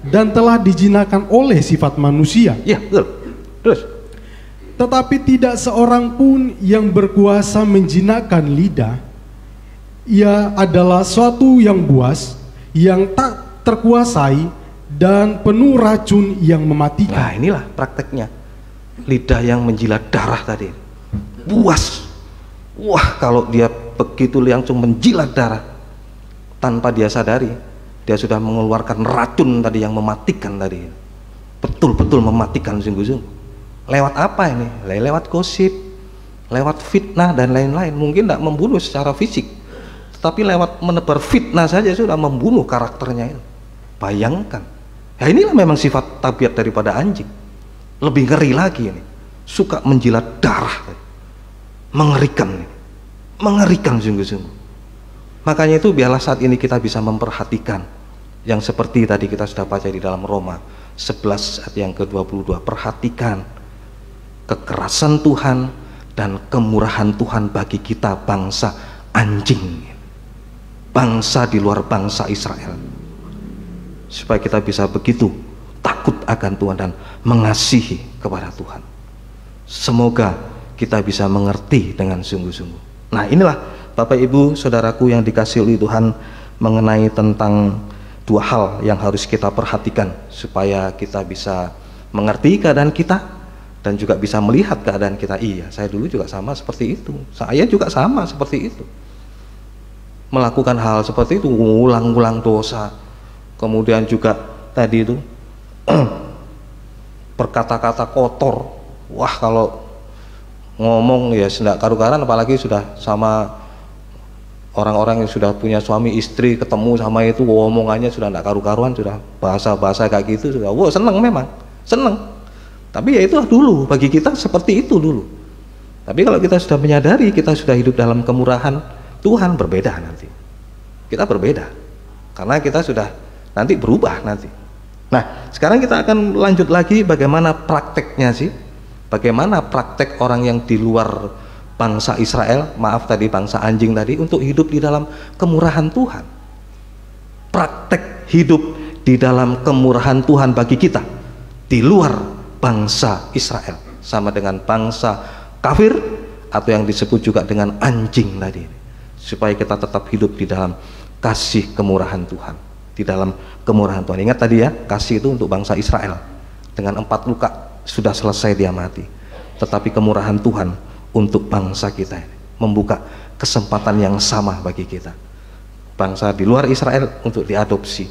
dan telah dijinakan oleh sifat manusia. Iya, betul. Terus, tetapi tidak seorang pun yang berkuasa menjinakkan lidah. Ia adalah suatu yang buas, yang tak terkuasai, dan penuh racun yang mematikan. Nah, inilah prakteknya lidah yang menjilat darah tadi. Buas. Wah, kalau dia begitu langsung menjilat darah tanpa dia sadari, dia sudah mengeluarkan racun tadi yang mematikan tadi. Betul-betul mematikan sungguh-sungguh. Lewat apa ini? Lewat gosip, lewat fitnah dan lain-lain. Mungkin tidak membunuh secara fisik, tetapi lewat menebar fitnah saja sudah membunuh karakternya itu. Bayangkan. Ya, inilah memang sifat tabiat daripada anjing. Lebih ngeri lagi ini, suka menjilat darah. Mengerikan ini, mengerikan sungguh-sungguh. Makanya itu biarlah saat ini kita bisa memperhatikan yang seperti tadi kita sudah baca di dalam Roma 11 ayat yang ke-22. Perhatikan kekerasan Tuhan dan kemurahan Tuhan bagi kita bangsa anjing, bangsa di luar bangsa Israel, supaya kita bisa begitu takut akan Tuhan dan mengasihi kepada Tuhan. Semoga kita bisa mengerti dengan sungguh-sungguh. Nah, inilah Bapak Ibu Saudaraku yang dikasihi oleh Tuhan, mengenai tentang dua hal yang harus kita perhatikan supaya kita bisa mengerti keadaan kita dan juga bisa melihat keadaan kita. Iya, saya dulu juga sama seperti itu, saya juga sama seperti itu, melakukan hal seperti itu, ulang-ulang dosa. Kemudian juga tadi itu berkata-kata kotor. Wah, kalau ngomong ya tidak karu-karuan, apalagi sudah sama orang-orang yang sudah punya suami istri, ketemu sama itu omongannya sudah tidak karu-karuan, sudah bahasa-bahasa kayak gitu sudah. Wow, seneng, memang seneng. Tapi ya itu dulu, bagi kita seperti itu dulu. Tapi kalau kita sudah menyadari kita sudah hidup dalam kemurahan Tuhan, berbeda nanti. Kita berbeda karena kita sudah nanti berubah nanti. Nah, sekarang kita akan lanjut lagi bagaimana prakteknya sih, bagaimana praktek orang yang di luar bangsa Israel, maaf tadi bangsa anjing tadi, untuk hidup di dalam kemurahan Tuhan. Praktek hidup di dalam kemurahan Tuhan bagi kita di luar bangsa Israel, sama dengan bangsa kafir atau yang disebut juga dengan anjing tadi, supaya kita tetap hidup di dalam kasih kemurahan Tuhan, di dalam kemurahan Tuhan. Ingat tadi ya, kasih itu untuk bangsa Israel, dengan 4 luka sudah selesai dia mati. Tetapi kemurahan Tuhan untuk bangsa kita ini membuka kesempatan yang sama bagi kita, bangsa di luar Israel, untuk diadopsi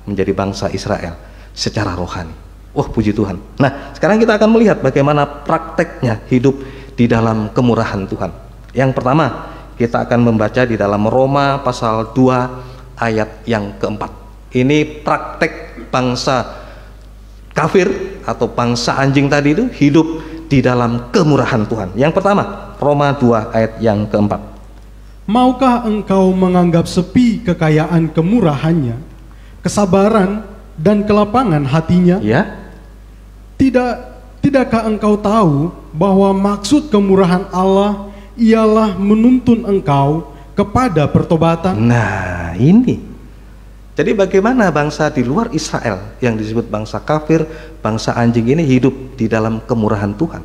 menjadi bangsa Israel secara rohani. Wah, puji Tuhan. Nah, sekarang kita akan melihat bagaimana prakteknya hidup di dalam kemurahan Tuhan. Yang pertama, kita akan membaca di dalam Roma pasal 2 ayat yang keempat. Ini praktek bangsa kafir atau bangsa anjing tadi itu hidup di dalam kemurahan Tuhan. Yang pertama, Roma 2 ayat yang keempat. Maukah engkau menganggap sepi kekayaan kemurahannya, kesabaran dan kelapangan hatinya? Ya. Tidakkah engkau tahu bahwa maksud kemurahan Allah ialah menuntun engkau kepada pertobatan? Nah, ini. Jadi bagaimana bangsa di luar Israel yang disebut bangsa kafir, bangsa anjing ini hidup di dalam kemurahan Tuhan.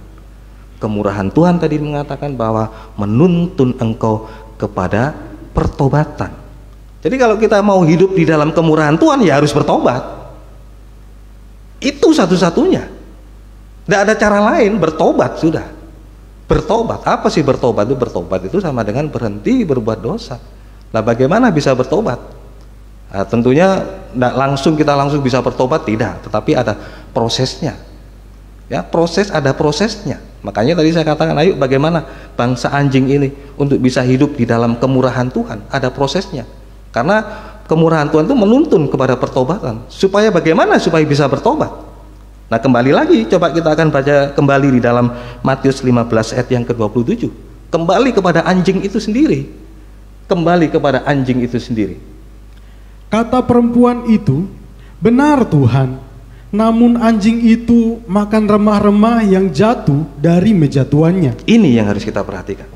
Kemurahan Tuhan tadi mengatakan bahwa menuntun engkau kepada pertobatan. Jadi kalau kita mau hidup di dalam kemurahan Tuhan, ya harus bertobat. Itu satu-satunya. Tidak ada cara lain, bertobat sudah. Bertobat, apa sih bertobat itu? Bertobat itu sama dengan berhenti berbuat dosa. Nah, bagaimana bisa bertobat? Nah, tentunya tidak langsung kita langsung bisa bertobat, tidak. Tetapi ada prosesnya. Ya, ada prosesnya. Makanya tadi saya katakan, ayo bagaimana bangsa anjing ini untuk bisa hidup di dalam kemurahan Tuhan, ada prosesnya. Karena kemurahan Tuhan itu menuntun kepada pertobatan. Supaya bagaimana supaya bisa bertobat? Nah, kembali lagi, coba kita akan baca kembali di dalam Matius 15 ayat yang ke-27. Kembali kepada anjing itu sendiri. Kembali kepada anjing itu sendiri. Kata perempuan itu, benar Tuhan. Namun anjing itu makan remah-remah yang jatuh dari meja tuannya. Ini yang harus kita perhatikan.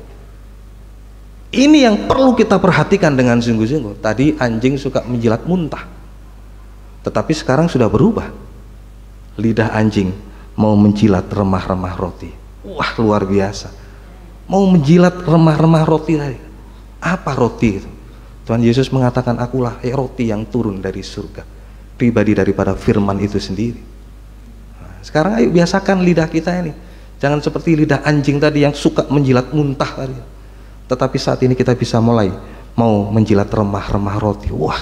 Ini yang perlu kita perhatikan dengan sungguh-sungguh. Tadi anjing suka menjilat muntah, tetapi sekarang sudah berubah. Lidah anjing mau menjilat remah-remah roti. Wah, luar biasa. Mau menjilat remah-remah roti tadi. Apa roti itu? Tuhan Yesus mengatakan, akulah roti yang turun dari surga. Pribadi daripada firman itu sendiri. Nah, sekarang ayo biasakan lidah kita ini. Jangan seperti lidah anjing tadi yang suka menjilat muntah tadi. Tetapi saat ini kita bisa mulai mau menjilat remah-remah roti. Wah,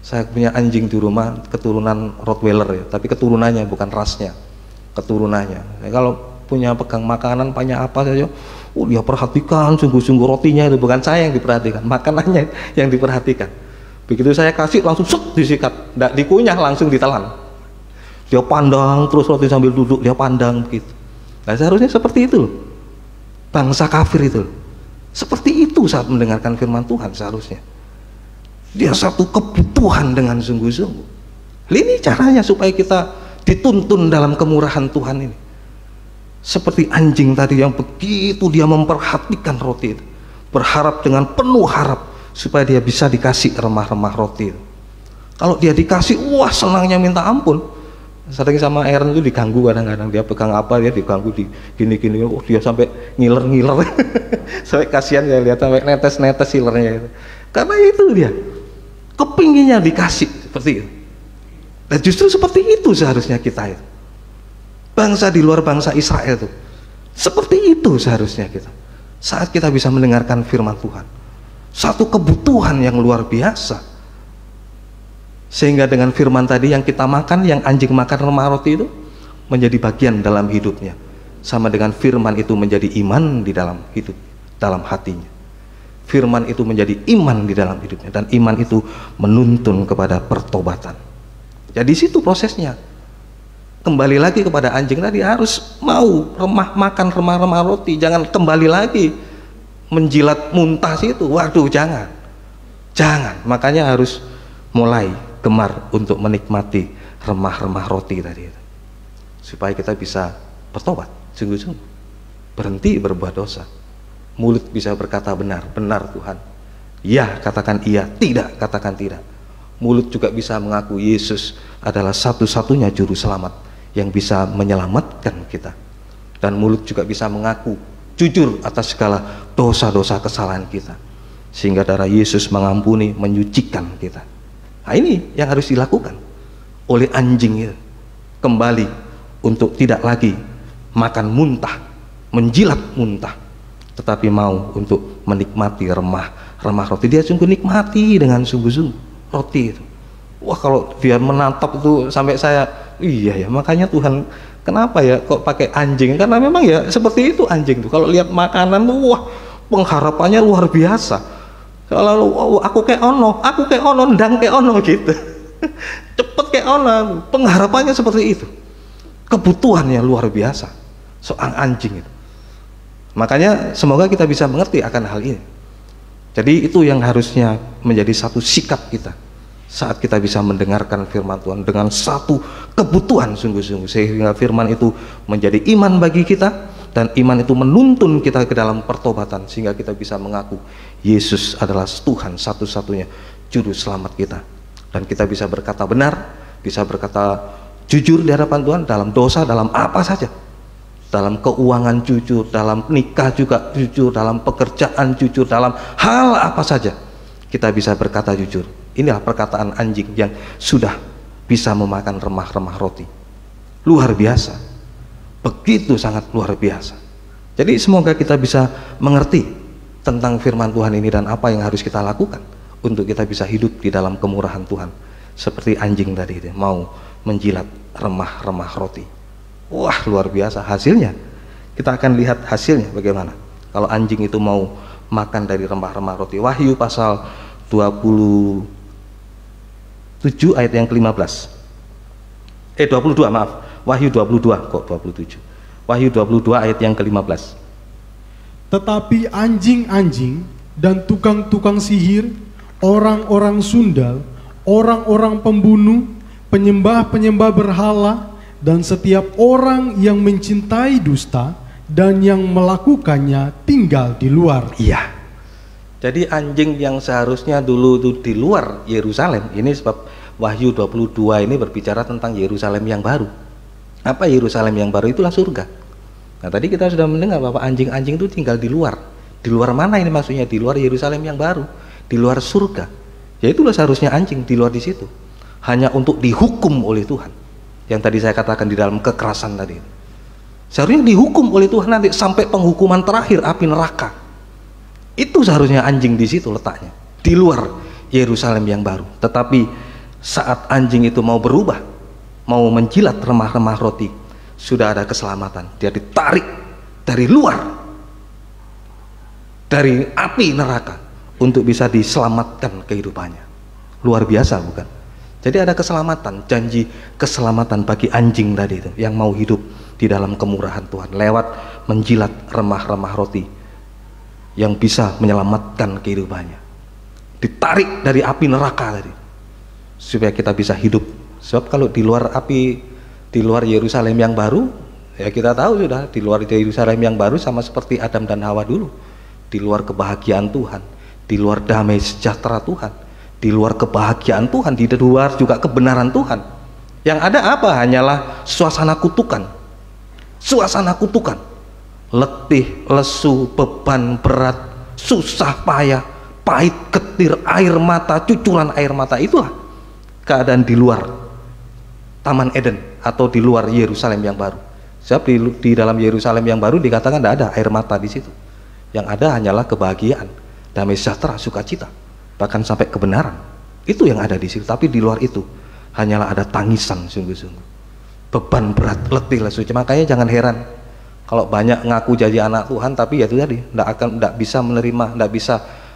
saya punya anjing di rumah, keturunan Rottweiler ya, tapi keturunannya bukan rasnya, keturunannya. Kalau punya pegang makanan banyak apa saja, dia perhatikan sungguh-sungguh rotinya itu, bukan saya yang diperhatikan, makanannya yang diperhatikan. Begitu saya kasih langsung set disikat, tidak dikunyah, langsung ditelan. Dia pandang terus roti sambil duduk, dia pandang begitu. Nah, seharusnya seperti itu loh. Bangsa kafir itu seperti itu saat mendengarkan firman Tuhan seharusnya. Dia satu kebutuhan dengan sungguh-sungguh. Ini caranya supaya kita dituntun dalam kemurahan Tuhan ini. Seperti anjing tadi yang begitu dia memperhatikan roti itu, berharap dengan penuh harap supaya dia bisa dikasih remah-remah roti itu. Kalau dia dikasih, wah senangnya minta ampun. Sering sama Aaron itu diganggu kadang-kadang, dia pegang apa dia diganggu di gini-gini, oh dia sampai ngiler-ngiler. Sampai kasihan ya lihat sampai netes-netes silernya itu. Karena itu dia kepinginnya dikasih seperti itu. Dan justru seperti itu seharusnya kita itu. Bangsa di luar bangsa Israel itu seperti itu seharusnya kita. Saat kita bisa mendengarkan firman Tuhan, satu kebutuhan yang luar biasa. Sehingga dengan firman tadi yang kita makan, yang anjing makan remah roti itu menjadi bagian dalam hidupnya. Sama dengan firman itu menjadi iman di dalam hidup, dalam hatinya. Firman itu menjadi iman di dalam hidupnya, dan iman itu menuntun kepada pertobatan. Jadi situ prosesnya. Kembali lagi kepada anjing tadi, harus mau makan remah-remah roti, jangan kembali lagi menjilat muntah situ. Waduh, jangan. Makanya harus mulai gemar untuk menikmati remah-remah roti tadi itu, supaya kita bisa bertobat sungguh-sungguh, berhenti berbuat dosa. Mulut bisa berkata benar Tuhan, ya katakan iya, tidak katakan tidak. Mulut juga bisa mengaku Yesus adalah satu-satunya juru selamat yang bisa menyelamatkan kita. Dan mulut juga bisa mengaku jujur atas segala dosa-dosa kesalahan kita, sehingga darah Yesus mengampuni, menyucikan kita. Nah, ini yang harus dilakukan oleh anjing itu, kembali untuk tidak lagi makan muntah, menjilat muntah, tetapi mau untuk menikmati remah roti. Dia sungguh nikmati dengan sungguh-sungguh roti itu. Wah, kalau dia menatap itu sampai saya, iya ya, makanya Tuhan kenapa ya kok pakai anjing? Karena memang ya seperti itu anjing tuh. Kalau lihat makanan tuh, wah, pengharapannya luar biasa. Selalu, oh, aku kayak ono, ndang kayak ono gitu. Cepet kayak ono, pengharapannya seperti itu. Kebutuhannya luar biasa. Soal anjing itu. Makanya semoga kita bisa mengerti akan hal ini. Jadi itu yang harusnya menjadi satu sikap kita saat kita bisa mendengarkan firman Tuhan dengan satu kebutuhan sungguh-sungguh, sehingga firman itu menjadi iman bagi kita, dan iman itu menuntun kita ke dalam pertobatan sehingga kita bisa mengaku Yesus adalah Tuhan satu-satunya juru selamat kita, dan kita bisa berkata benar, bisa berkata jujur di hadapan Tuhan dalam dosa, dalam apa saja, dalam keuangan jujur, dalam nikah juga jujur, dalam pekerjaan jujur, dalam hal apa saja kita bisa berkata jujur. Inilah perkataan anjing yang sudah bisa memakan remah-remah roti. Luar biasa, begitu sangat luar biasa. Jadi semoga kita bisa mengerti tentang firman Tuhan ini dan apa yang harus kita lakukan untuk kita bisa hidup di dalam kemurahan Tuhan. Seperti anjing tadi itu, mau menjilat remah-remah roti. Wah, luar biasa hasilnya. Kita akan lihat hasilnya bagaimana kalau anjing itu mau makan dari remah-remah roti. Wahyu pasal 27 ayat yang ke-15. 22, maaf. Wahyu 22 kok 27. Wahyu 22 ayat yang ke-15. Tetapi anjing-anjing dan tukang-tukang sihir, orang-orang sundal, orang-orang pembunuh, penyembah-penyembah berhala, dan setiap orang yang mencintai dusta dan yang melakukannya tinggal di luar. Iya. Jadi anjing yang seharusnya dulu itu di luar Yerusalem, ini sebab Wahyu 22 ini berbicara tentang Yerusalem yang baru. Apa Yerusalem yang baru? Itulah surga. Nah, tadi kita sudah mendengar bahwa anjing-anjing itu tinggal di luar. Di luar mana ini maksudnya? Di luar Yerusalem yang baru, di luar surga. Ya itulah seharusnya anjing di luar di situ. Hanya untuk dihukum oleh Tuhan. Yang tadi saya katakan di dalam kekerasan tadi. Seharusnya dihukum oleh Tuhan nanti sampai penghukuman terakhir, api neraka. Itu seharusnya anjing di situ letaknya, di luar Yerusalem yang baru. Tetapi saat anjing itu mau berubah, mau menjilat remah-remah roti, sudah ada keselamatan. Dia ditarik dari luar, dari api neraka, untuk bisa diselamatkan kehidupannya. Luar biasa bukan? Jadi ada keselamatan, janji keselamatan bagi anjing tadi itu yang mau hidup di dalam kemurahan Tuhan lewat menjilat remah-remah roti yang bisa menyelamatkan kehidupannya. Ditarik dari api neraka tadi supaya kita bisa hidup. Sebab kalau di luar api, di luar Yerusalem yang baru, ya kita tahu sudah, di luar Yerusalem yang baru sama seperti Adam dan Hawa dulu. Di luar kebahagiaan Tuhan, di luar damai sejahtera Tuhan, di luar kebahagiaan Tuhan, di luar juga kebenaran Tuhan. Yang ada apa? Hanyalah suasana kutukan. Suasana kutukan. Letih, lesu, beban berat, susah payah, pahit, getir, air mata, cucuran air mata. Itulah keadaan di luar Taman Eden atau di luar Yerusalem yang baru. Sebab di dalam Yerusalem yang baru dikatakan tidak ada air mata di situ. Yang ada hanyalah kebahagiaan, damai sejahtera, sukacita, bahkan sampai kebenaran. Itu yang ada di situ. Tapi di luar itu hanyalah ada tangisan sungguh-sungguh, beban berat, letih, lesu. Makanya jangan heran kalau banyak ngaku jadi anak Tuhan, tapi ya itu tadi, tidak bisa menerima, tidak bisa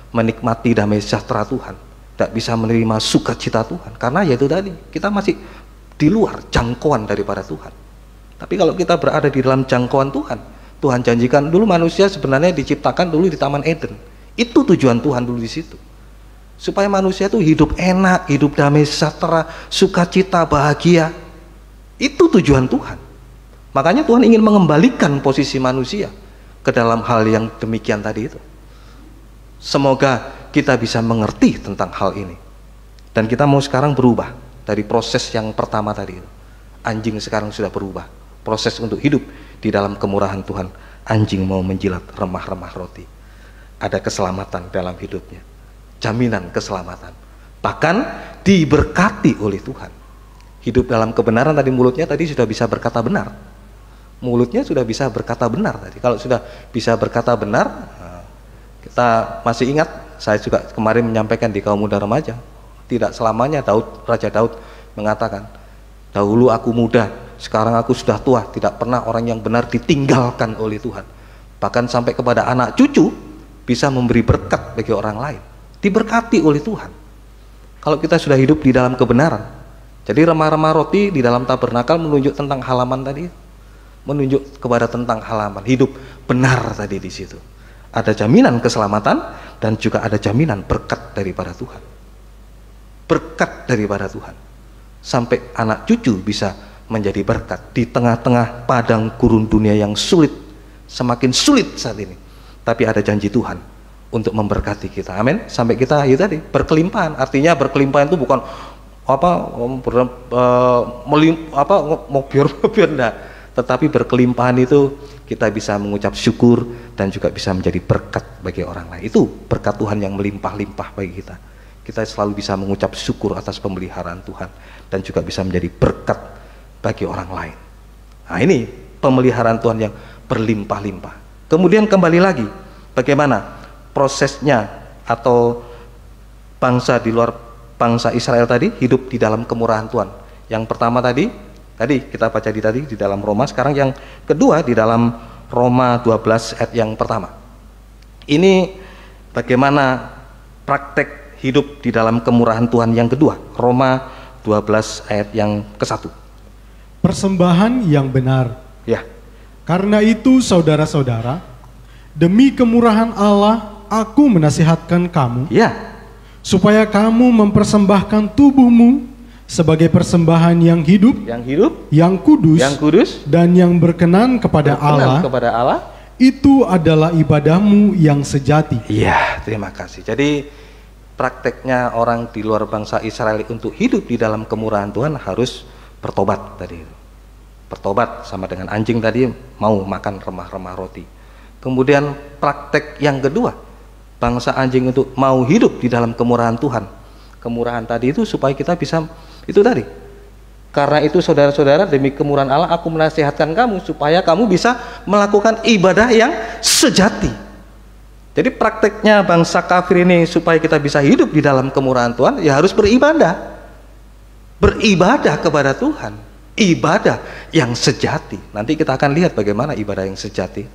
menikmati damai sejahtera Tuhan, tidak bisa menerima sukacita Tuhan, karena ya itu tadi, kita masih di luar jangkauan daripada Tuhan. Tapi kalau kita berada di dalam jangkauan Tuhan, Tuhan janjikan dulu manusia sebenarnya diciptakan dulu di Taman Eden. Itu tujuan Tuhan dulu di situ, supaya manusia itu hidup enak, hidup damai sejahtera, sukacita, bahagia. Itu tujuan Tuhan. Makanya Tuhan ingin mengembalikan posisi manusia ke dalam hal yang demikian tadi itu. Semoga kita bisa mengerti tentang hal ini, dan kita mau sekarang berubah dari proses yang pertama tadi itu. Anjing sekarang sudah berubah, proses untuk hidup di dalam kemurahan Tuhan. Anjing mau menjilat remah-remah roti. Ada keselamatan dalam hidupnya, jaminan keselamatan, bahkan diberkati oleh Tuhan. Hidup dalam kebenaran tadi, mulutnya tadi sudah bisa berkata benar. Mulutnya sudah bisa berkata benar tadi. Kalau sudah bisa berkata benar, kita masih ingat, saya juga kemarin menyampaikan di kaum muda remaja, Tidak selamanya Raja Daud mengatakan, dahulu aku muda, sekarang aku sudah tua. Tidak pernah orang yang benar ditinggalkan oleh Tuhan. Bahkan sampai kepada anak cucu bisa memberi berkat bagi orang lain, diberkati oleh Tuhan. Kalau kita sudah hidup di dalam kebenaran. Jadi remah-remah roti di dalam tabernakal menunjuk tentang halaman tadi, menunjuk kepada tentang halaman hidup benar tadi di situ. Ada jaminan keselamatan dan juga ada jaminan berkat daripada Tuhan. Berkat daripada Tuhan. Sampai anak cucu bisa menjadi berkat di tengah-tengah padang gurun dunia yang sulit, semakin sulit saat ini. Tapi ada janji Tuhan untuk memberkati kita. Amin. Sampai kita itu tadi berkelimpahan. Artinya berkelimpahan itu bukan biar enggak. Tetapi berkelimpahan itu kita bisa mengucap syukur dan juga bisa menjadi berkat bagi orang lain. Itu berkat Tuhan yang melimpah-limpah bagi kita. Kita selalu bisa mengucap syukur atas pemeliharaan Tuhan dan juga bisa menjadi berkat bagi orang lain. Nah, ini pemeliharaan Tuhan yang berlimpah-limpah. Kemudian kembali lagi, bagaimana prosesnya atau bangsa di luar bangsa Israel tadi hidup di dalam kemurahan Tuhan. Yang pertama tadi kita baca di dalam Roma. Sekarang yang kedua di dalam Roma 12 ayat yang pertama. Ini bagaimana praktek hidup di dalam kemurahan Tuhan yang kedua. Roma 12 ayat yang ke-1. Persembahan yang benar. Ya. Karena itu saudara-saudara, demi kemurahan Allah aku menasihatkan kamu, Ya. supaya kamu mempersembahkan tubuhmu sebagai persembahan yang hidup, yang kudus, dan yang berkenan kepada Allah. Itu adalah ibadahmu yang sejati. Iya, terima kasih. Jadi prakteknya orang di luar bangsa Israel untuk hidup di dalam kemurahan Tuhan harus bertobat tadi. Bertobat sama dengan anjing tadi mau makan remah-remah roti. Kemudian praktek yang kedua, bangsa anjing untuk mau hidup di dalam kemurahan Tuhan. Kemurahan tadi itu supaya kita bisa itu tadi. Karena itu saudara-saudara, demi kemurahan Allah aku menasihatkan kamu supaya kamu bisa melakukan ibadah yang sejati. Jadi prakteknya bangsa kafir ini supaya kita bisa hidup di dalam kemurahan Tuhan, ya harus beribadah. Beribadah kepada Tuhan. Ibadah yang sejati. Nanti kita akan lihat bagaimana ibadah yang sejati.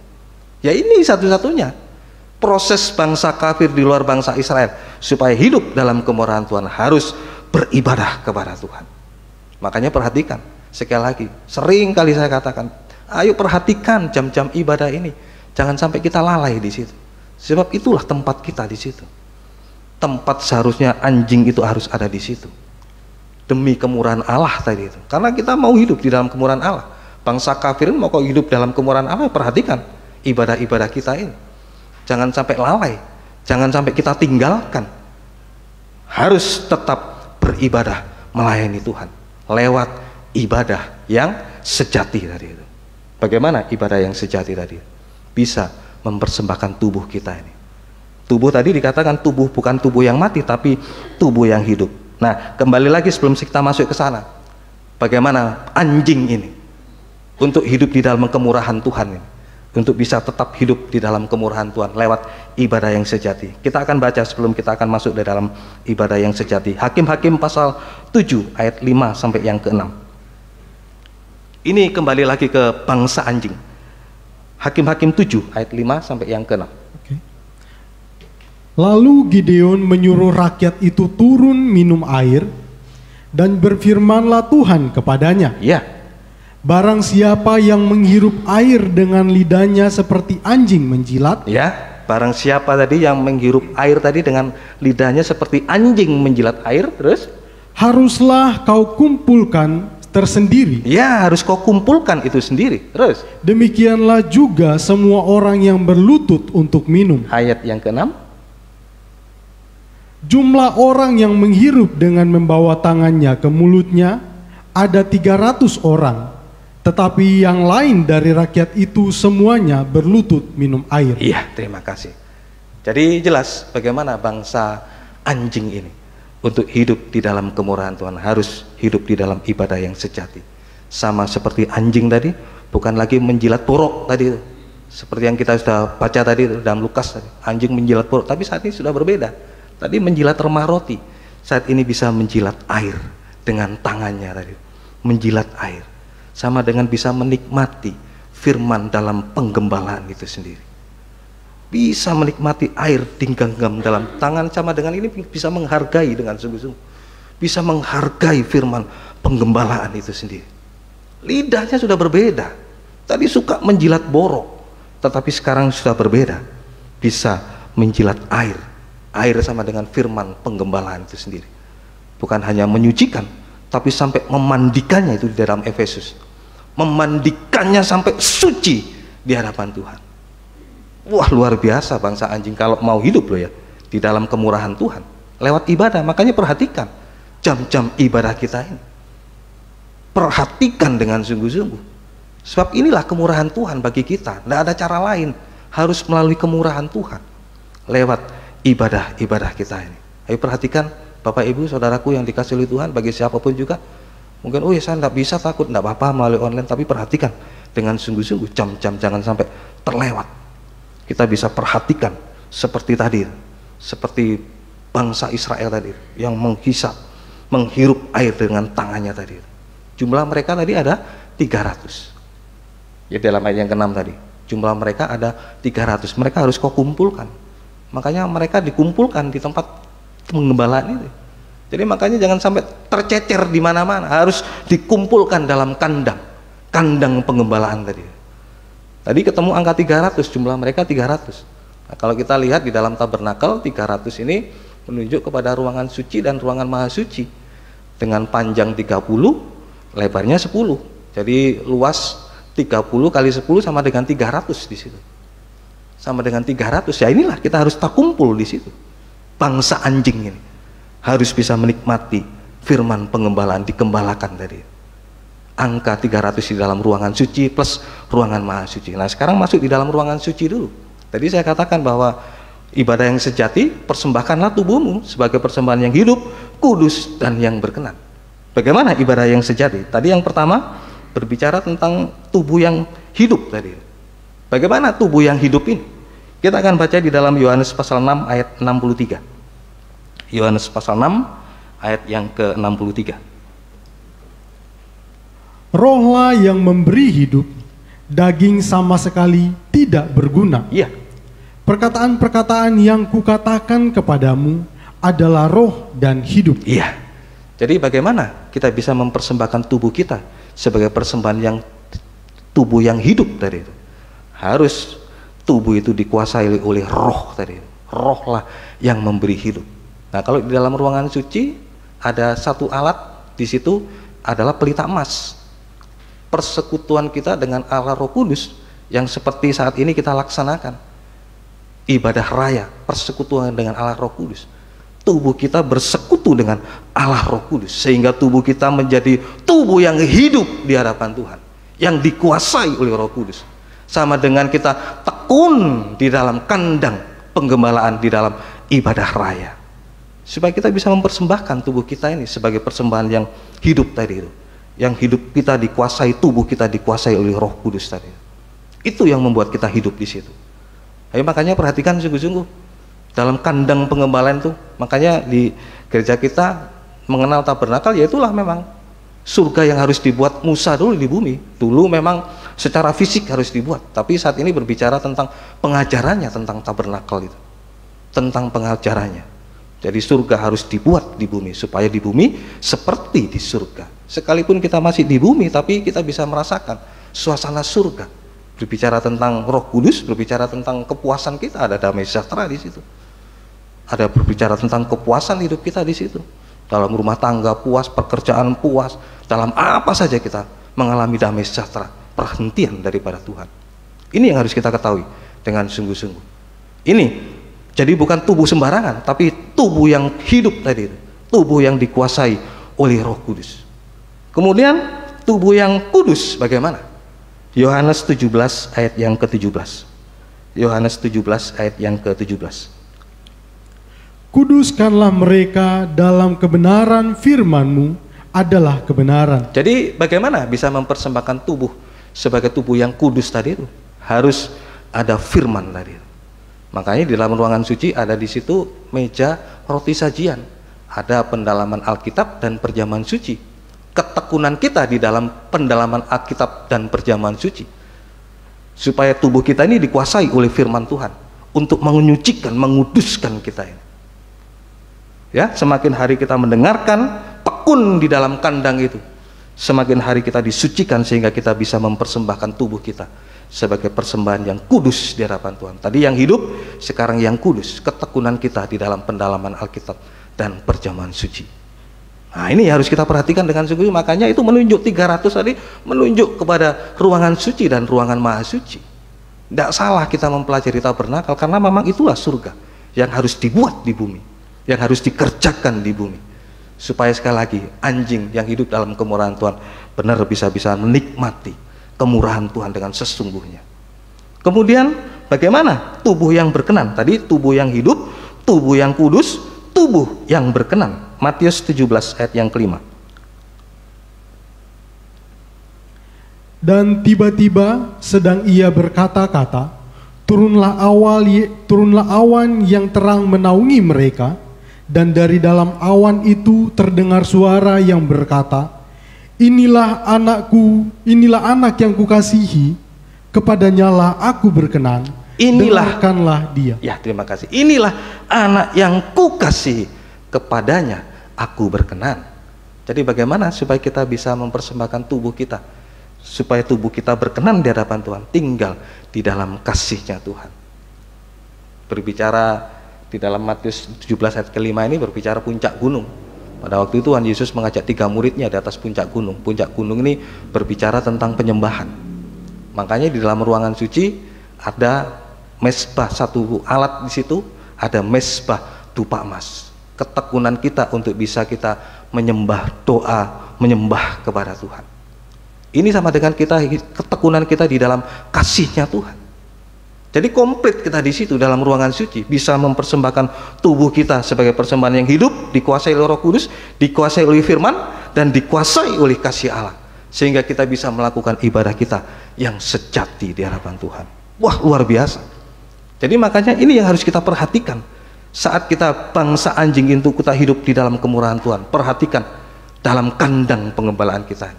Ya ini satu-satunya proses bangsa kafir di luar bangsa Israel supaya hidup dalam kemurahan Tuhan harus beribadah kepada Tuhan. Makanya perhatikan, sekali lagi, sering kali saya katakan, ayo perhatikan jam-jam ibadah ini. Jangan sampai kita lalai di situ. Sebab itulah tempat kita di situ. Tempat seharusnya anjing itu harus ada di situ. Demi kemurahan Allah tadi itu. Karena kita mau hidup di dalam kemurahan Allah. Bangsa kafirin mau kok hidup dalam kemurahan Allah, perhatikan ibadah-ibadah kita ini. Jangan sampai lalai. Jangan sampai kita tinggalkan. Harus tetap beribadah melayani Tuhan lewat ibadah yang sejati tadi itu. Bagaimana ibadah yang sejati tadi? Bisa mempersembahkan tubuh kita ini. Tubuh tadi dikatakan tubuh bukan tubuh yang mati, tapi tubuh yang hidup. Nah, kembali lagi sebelum kita masuk ke sana, bagaimana anjing ini untuk hidup di dalam kemurahan Tuhan ini, untuk bisa tetap hidup di dalam kemurahan Tuhan lewat ibadah yang sejati. Kita akan baca sebelum kita akan masuk di dalam ibadah yang sejati. Hakim-Hakim pasal 7 ayat 5 sampai yang ke-6. Ini kembali lagi ke bangsa anjing. Hakim-Hakim 7 ayat 5 sampai yang ke-6. Oke. Lalu Gideon menyuruh rakyat itu turun minum air, dan berfirmanlah Tuhan kepadanya, Ya. barang siapa yang menghirup air dengan lidahnya seperti anjing menjilat, Ya, barang siapa tadi yang menghirup air tadi dengan lidahnya seperti anjing menjilat air, terus haruslah kau kumpulkan tersendiri. ya harus kau kumpulkan itu sendiri. Terus Demikianlah juga semua orang yang berlutut untuk minum. ayat yang ke-6. Jumlah orang yang menghirup dengan membawa tangannya ke mulutnya ada 300 orang. Tetapi yang lain dari rakyat itu semuanya berlutut minum air. Iya, terima kasih. Jadi jelas bagaimana bangsa anjing ini untuk hidup di dalam kemurahan Tuhan harus hidup di dalam ibadah yang sejati. Sama seperti anjing tadi, bukan lagi menjilat porok tadi, seperti yang kita sudah baca tadi dalam Lukas tadi. Anjing menjilat porok, tapi saat ini sudah berbeda. Tadi menjilat remah roti. saat ini bisa menjilat air dengan tangannya tadi. Menjilat air. Sama dengan bisa menikmati firman dalam penggembalaan itu sendiri. Bisa menikmati air digenggam dalam tangan, sama dengan ini bisa menghargai dengan sungguh-sungguh. Bisa menghargai firman penggembalaan itu sendiri. Lidahnya sudah berbeda. Tadi suka menjilat borok, tetapi sekarang sudah berbeda. Bisa menjilat air. Air sama dengan firman penggembalaan itu sendiri. Bukan hanya menyucikan, tapi sampai memandikannya, itu di dalam Efesus. Memandikannya sampai suci di hadapan Tuhan. Wah, luar biasa bangsa anjing kalau mau hidup loh ya di dalam kemurahan Tuhan lewat ibadah. Makanya perhatikan jam-jam ibadah kita ini. Perhatikan dengan sungguh-sungguh. Sebab inilah kemurahan Tuhan bagi kita. Tidak ada cara lain, harus melalui kemurahan Tuhan lewat ibadah-ibadah kita ini. Ayo perhatikan Bapak Ibu Saudaraku yang dikasihi oleh Tuhan, bagi siapapun juga. Mungkin oh ya saya tidak bisa, takut, tidak apa-apa melalui online, tapi perhatikan dengan sungguh-sungguh, jam-jam jangan sampai terlewat. Kita bisa perhatikan seperti tadi, seperti bangsa Israel tadi yang menghisap, menghirup air dengan tangannya tadi. Jumlah mereka tadi ada 300. Ya dalam ayat yang ke-6 tadi, jumlah mereka ada 300. Mereka harus kau kumpulkan. Makanya mereka dikumpulkan di tempat penggembalaan itu. Jadi makanya jangan sampai tercecer di mana-mana, harus dikumpulkan dalam kandang penggembalaan tadi. Tadi ketemu angka 300, jumlah mereka 300. Nah, kalau kita lihat di dalam tabernakel, 300 ini menunjuk kepada ruangan suci dan ruangan maha suci dengan panjang 30, lebarnya 10. Jadi luas 30 kali 10 sama dengan 300 di situ. Sama dengan 300. Ya inilah kita harus terkumpul di situ. Bangsa anjing ini harus bisa menikmati firman penggembalaan, dikembalakan tadi. Angka 300 di dalam ruangan suci plus ruangan maha suci. Nah sekarang masuk di dalam ruangan suci dulu. Tadi saya katakan bahwa ibadah yang sejati, persembahkanlah tubuhmu sebagai persembahan yang hidup, kudus dan yang berkenan. Bagaimana ibadah yang sejati? Tadi yang pertama berbicara tentang tubuh yang hidup tadi. Bagaimana tubuh yang hidup ini? Kita akan baca di dalam Yohanes pasal 6 ayat 63. Yohanes pasal 6 ayat yang ke-63. Rohlah yang memberi hidup, daging sama sekali tidak berguna. Iya. Perkataan-perkataan yang kukatakan kepadamu adalah roh dan hidup. Iya. Jadi bagaimana kita bisa mempersembahkan tubuh kita sebagai persembahan yang tubuh yang hidup tadi itu? Harus tubuh itu dikuasai oleh roh tadi. Rohlah yang memberi hidup. Nah, kalau di dalam ruangan suci ada satu alat di situ adalah pelita emas. Persekutuan kita dengan Allah Roh Kudus yang seperti saat ini kita laksanakan. Ibadah raya, persekutuan dengan Allah Roh Kudus. Tubuh kita bersekutu dengan Allah Roh Kudus sehingga tubuh kita menjadi tubuh yang hidup di hadapan Tuhan, yang dikuasai oleh Roh Kudus. Sama dengan kita tekun di dalam kandang penggembalaan, di dalam ibadah raya, supaya kita bisa mempersembahkan tubuh kita ini sebagai persembahan yang hidup tadi itu. Yang hidup kita dikuasai, tubuh kita dikuasai oleh Roh Kudus tadi. Itu yang membuat kita hidup di situ. Ayo makanya perhatikan sungguh-sungguh dalam kandang penggembalaan itu. Makanya di gereja kita mengenal tabernakel, yaitulah memang surga yang harus dibuat Musa dulu di bumi. Dulu memang secara fisik harus dibuat, tapi saat ini berbicara tentang pengajarannya tentang tabernakel itu, tentang pengajarannya. Jadi surga harus dibuat di bumi supaya di bumi seperti di surga. Sekalipun kita masih di bumi, tapi kita bisa merasakan suasana surga. Berbicara tentang Roh Kudus, berbicara tentang kepuasan kita, ada damai sejahtera di situ. Ada berbicara tentang kepuasan hidup kita di situ. Dalam rumah tangga puas, pekerjaan puas, dalam apa saja kita mengalami damai sejahtera, perhentian daripada Tuhan. Ini yang harus kita ketahui dengan sungguh-sungguh. Ini jadi bukan tubuh sembarangan, tapi tubuh yang hidup tadi, tubuh yang dikuasai oleh Roh Kudus. Kemudian tubuh yang kudus bagaimana? Yohanes 17 ayat yang ke-17. Yohanes 17 ayat yang ke-17. Kuduskanlah mereka dalam kebenaran, firman-Mu adalah kebenaran. Jadi bagaimana bisa mempersembahkan tubuh sebagai tubuh yang kudus tadi itu? Harus ada firman tadi. Makanya di dalam ruangan suci ada di situ meja roti sajian. Ada pendalaman Alkitab dan perjamuan suci. Ketekunan kita di dalam pendalaman Alkitab dan perjamuan suci, supaya tubuh kita ini dikuasai oleh firman Tuhan untuk menyucikan, menguduskan kita ini. Ya, semakin hari kita mendengarkan, tekun di dalam kandang itu, semakin hari kita disucikan sehingga kita bisa mempersembahkan tubuh kita sebagai persembahan yang kudus di hadapan Tuhan. Tadi yang hidup, sekarang yang kudus. Ketekunan kita di dalam pendalaman Alkitab dan perjamuan suci. Nah, ini harus kita perhatikan dengan sungguh. Makanya itu menunjuk 300 tadi, menunjuk kepada ruangan suci dan ruangan maha suci. Tidak salah kita mempelajari tabernakal, karena memang itulah surga yang harus dibuat di bumi, yang harus dikerjakan di bumi, supaya sekali lagi anjing yang hidup dalam kemurahan Tuhan benar bisa menikmati kemurahan Tuhan dengan sesungguhnya. Kemudian bagaimana tubuh yang berkenan? Tadi tubuh yang hidup, tubuh yang kudus, tubuh yang berkenan. Matius 17 ayat yang kelima. Dan tiba-tiba sedang ia berkata-kata, turunlah awan yang terang menaungi mereka, dan dari dalam awan itu terdengar suara yang berkata, inilah anakku, inilah anak yang kukasihi, kepadanyalah aku berkenan, dengarkanlah dia. Ya, terima kasih. Inilah anak yang kukasihi, kepadanya aku berkenan. Jadi bagaimana supaya kita bisa mempersembahkan tubuh kita, supaya tubuh kita berkenan di hadapan Tuhan? Tinggal di dalam kasih-Nya Tuhan. Berbicara di dalam Matius 17 ayat kelima ini berbicara puncak gunung. Pada waktu itu Tuhan Yesus mengajak 3 muridnya di atas puncak gunung. Puncak gunung ini berbicara tentang penyembahan. Makanya di dalam ruangan suci ada mezbah, satu alat di situ, ada mezbah dupa emas. Ketekunan kita untuk bisa kita menyembah, doa, menyembah kepada Tuhan. Ini sama dengan ketekunan kita di dalam kasih-Nya Tuhan. Jadi komplit kita di situ dalam ruangan suci, bisa mempersembahkan tubuh kita sebagai persembahan yang hidup, dikuasai oleh Roh Kudus, dikuasai oleh firman, dan dikuasai oleh kasih Allah, sehingga kita bisa melakukan ibadah kita yang sejati di hadapan Tuhan. Wah, luar biasa. Jadi makanya ini yang harus kita perhatikan saat kita bangsa anjing itu kita hidup di dalam kemurahan Tuhan. Perhatikan dalam kandang pengembalaan kita,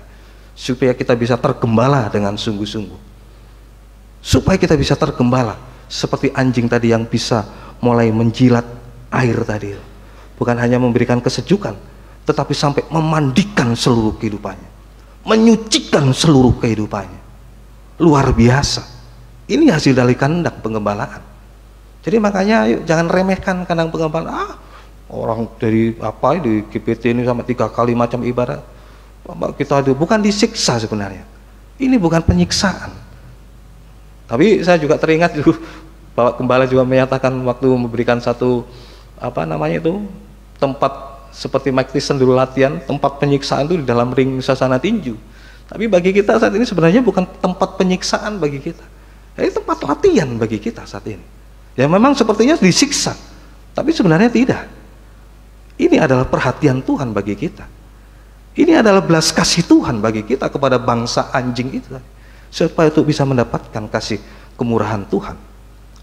supaya kita bisa tergembala dengan sungguh-sungguh, supaya kita bisa tergembala seperti anjing tadi yang bisa mulai menjilat air tadi, bukan hanya memberikan kesejukan, tetapi sampai memandikan seluruh kehidupannya, menyucikan seluruh kehidupannya. Luar biasa. Ini hasil dari kandang pengembalaan. Jadi makanya yuk, jangan remehkan kandang pengembalaan. Orang dari apa di GPT ini sama 3 kali macam ibadah, kita itu bukan disiksa sebenarnya. Ini bukan penyiksaan. Tapi saya juga teringat dulu Bapak Gembala juga menyatakan waktu memberikan satu tempat seperti Mike Tyson dulu latihan, tempat penyiksaan itu di dalam ring sasana tinju. Tapi bagi kita saat ini sebenarnya bukan tempat penyiksaan bagi kita. Ini tempat latihan bagi kita saat ini. Ya memang sepertinya disiksa, tapi sebenarnya tidak. Ini adalah perhatian Tuhan bagi kita. Ini adalah belas kasih Tuhan bagi kita kepada bangsa anjing itu, supaya itu bisa mendapatkan kasih kemurahan Tuhan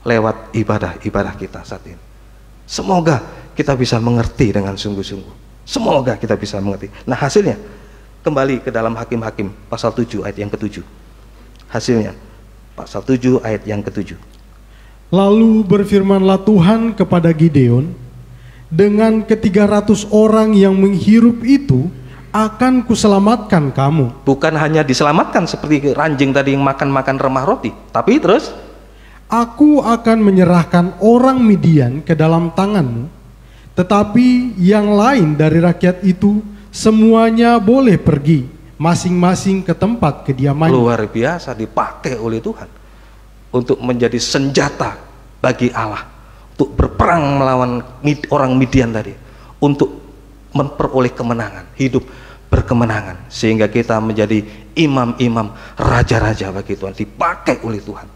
lewat ibadah-ibadah kita saat ini. Semoga kita bisa mengerti dengan sungguh-sungguh. Semoga kita bisa mengerti. Nah, hasilnya kembali ke dalam Hakim-Hakim pasal 7 ayat yang ke-7. Hasilnya pasal 7 ayat yang ke-7. Lalu berfirmanlah Tuhan kepada Gideon, dengan ke-300 orang yang menghirup itu akan kuselamatkan kamu. Bukan hanya diselamatkan seperti ranjing tadi yang makan-makan remah roti, tapi terus aku akan menyerahkan orang Midian ke dalam tanganmu, tetapi yang lain dari rakyat itu semuanya boleh pergi masing-masing ke tempat kediamannya. Luar biasa, dipakai oleh Tuhan untuk menjadi senjata bagi Allah, untuk berperang melawan orang Midian tadi, untuk memperoleh kemenangan, hidup berkemenangan, sehingga kita menjadi imam-imam, raja-raja bagi Tuhan, dipakai oleh Tuhan,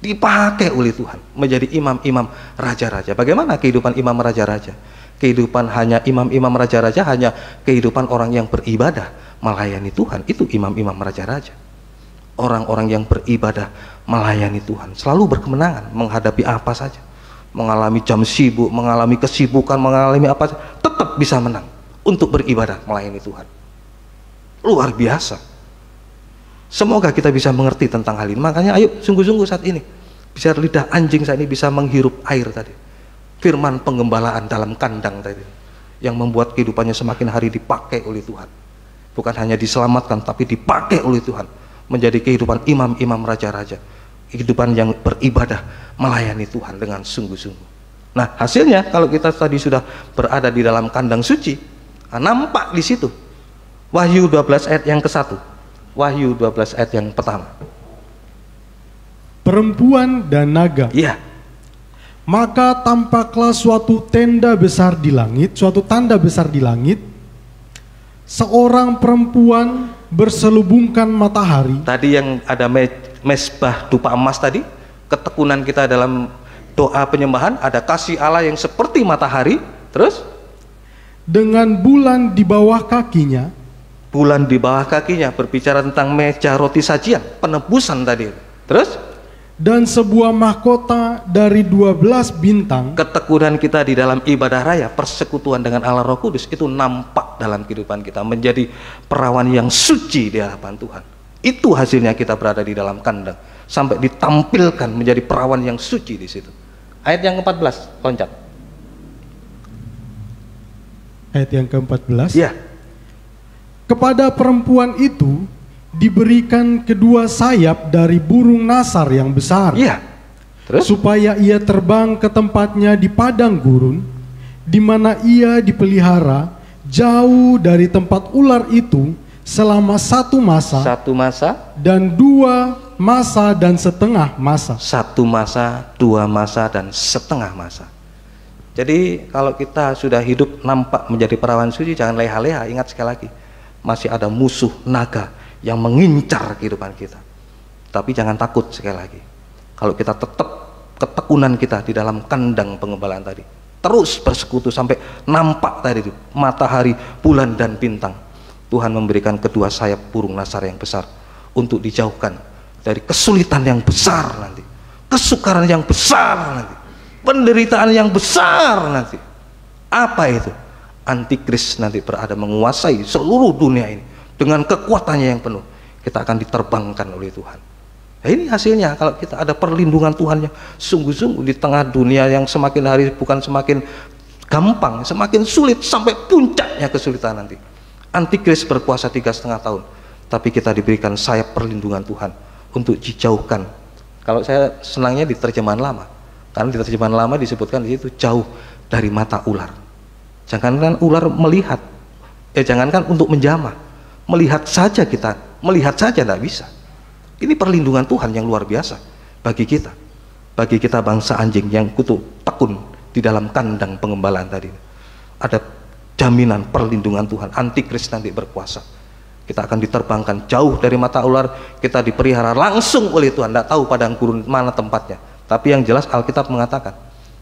dipakai oleh Tuhan menjadi imam-imam, raja-raja. Bagaimana kehidupan imam raja-raja? Kehidupan hanya imam-imam raja-raja, hanya kehidupan orang yang beribadah melayani Tuhan, itu imam-imam raja-raja. Orang-orang yang beribadah melayani Tuhan selalu berkemenangan menghadapi apa saja, mengalami jam sibuk, mengalami kesibukan, mengalami apa saja, tetap tetap bisa menang untuk beribadah melayani Tuhan. Luar biasa. Semoga kita bisa mengerti tentang hal ini. Makanya ayo sungguh-sungguh saat ini, biar lidah anjing saat ini bisa menghirup air tadi. Firman penggembalaan dalam kandang tadi, yang membuat kehidupannya semakin hari dipakai oleh Tuhan. Bukan hanya diselamatkan, tapi dipakai oleh Tuhan menjadi kehidupan imam-imam raja-raja, kehidupan yang beribadah melayani Tuhan dengan sungguh-sungguh. Nah, hasilnya kalau kita tadi sudah berada di dalam kandang suci, nampak di situ Wahyu 12 ayat yang ke-1. Wahyu 12 ayat yang pertama. Perempuan dan naga. Iya. Maka tampaklah suatu tanda besar di langit, suatu tanda besar di langit. Seorang perempuan berselubungkan matahari. Tadi yang ada mesbah dupa emas tadi, ketekunan kita dalam doa penyembahan, ada kasih Allah yang seperti matahari. Terus dengan bulan di bawah kakinya. Bulan di bawah kakinya, berbicara tentang meja roti sajian, penebusan tadi. Terus dan sebuah mahkota dari 12 bintang. Ketekunan kita di dalam ibadah raya, persekutuan dengan Allah Roh Kudus itu nampak dalam kehidupan kita, menjadi perawan yang suci di hadapan Tuhan. Itu hasilnya kita berada di dalam kandang, sampai ditampilkan menjadi perawan yang suci di situ. Ayat yang ke-14, loncat. Ayat yang ke-14. Ya. Kepada perempuan itu diberikan kedua sayap dari burung nasar yang besar. Iya. Terus? Supaya ia terbang ke tempatnya di padang gurun, di mana ia dipelihara jauh dari tempat ular itu selama 1 masa. 1 masa. Dan 2 masa dan setengah masa. 1 masa, 2 masa dan setengah masa. Jadi kalau kita sudah hidup nampak menjadi perawan suci, jangan leha-leha. Ingat sekali lagi, masih ada musuh naga yang mengincar kehidupan kita. Tapi jangan takut sekali lagi. Kalau kita tetap ketekunan kita di dalam kandang pengembalaan tadi, terus bersekutu sampai nampak tadi itu matahari, bulan dan bintang. Tuhan memberikan kedua sayap burung nasar yang besar untuk dijauhkan dari kesulitan yang besar nanti, kesukaran yang besar nanti, penderitaan yang besar nanti. Apa itu? Antikris nanti berada menguasai seluruh dunia ini dengan kekuatannya yang penuh. Kita akan diterbangkan oleh Tuhan. Nah, ini hasilnya kalau kita ada perlindungan Tuhan yang sungguh-sungguh di tengah dunia yang semakin hari bukan semakin gampang, semakin sulit sampai puncaknya kesulitan nanti. Antikris berkuasa 3,5 tahun, tapi kita diberikan sayap perlindungan Tuhan untuk dijauhkan. Kalau saya senangnya di terjemahan lama, karena di terjemahan lama disebutkan di situ jauh dari mata ular. Jangankan ular melihat, jangankan untuk menjamah, melihat saja kita, melihat saja tidak bisa. Ini perlindungan Tuhan yang luar biasa bagi kita bangsa anjing yang kutuk tekun di dalam kandang pengembalaan tadi. Ada jaminan perlindungan Tuhan. Antikris nanti berkuasa, kita akan diterbangkan jauh dari mata ular, kita dipelihara langsung oleh Tuhan. Tidak tahu padang gurun mana tempatnya, tapi yang jelas Alkitab mengatakan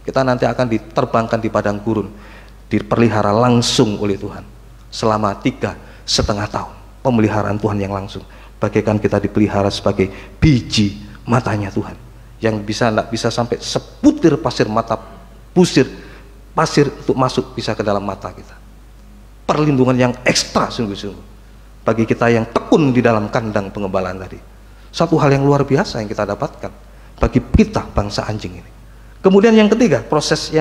kita nanti akan diterbangkan di padang gurun, dipelihara langsung oleh Tuhan selama 3,5 tahun. Pemeliharaan Tuhan yang langsung, bagaikan kita dipelihara sebagai biji matanya Tuhan, yang tidak bisa sampai sebutir pasir mata pasir untuk masuk bisa ke dalam mata kita. Perlindungan yang ekstra sungguh-sungguh bagi kita yang tekun di dalam kandang pengembalaan tadi. Satu hal yang luar biasa yang kita dapatkan bagi kita bangsa anjing ini. Kemudian yang ketiga, proses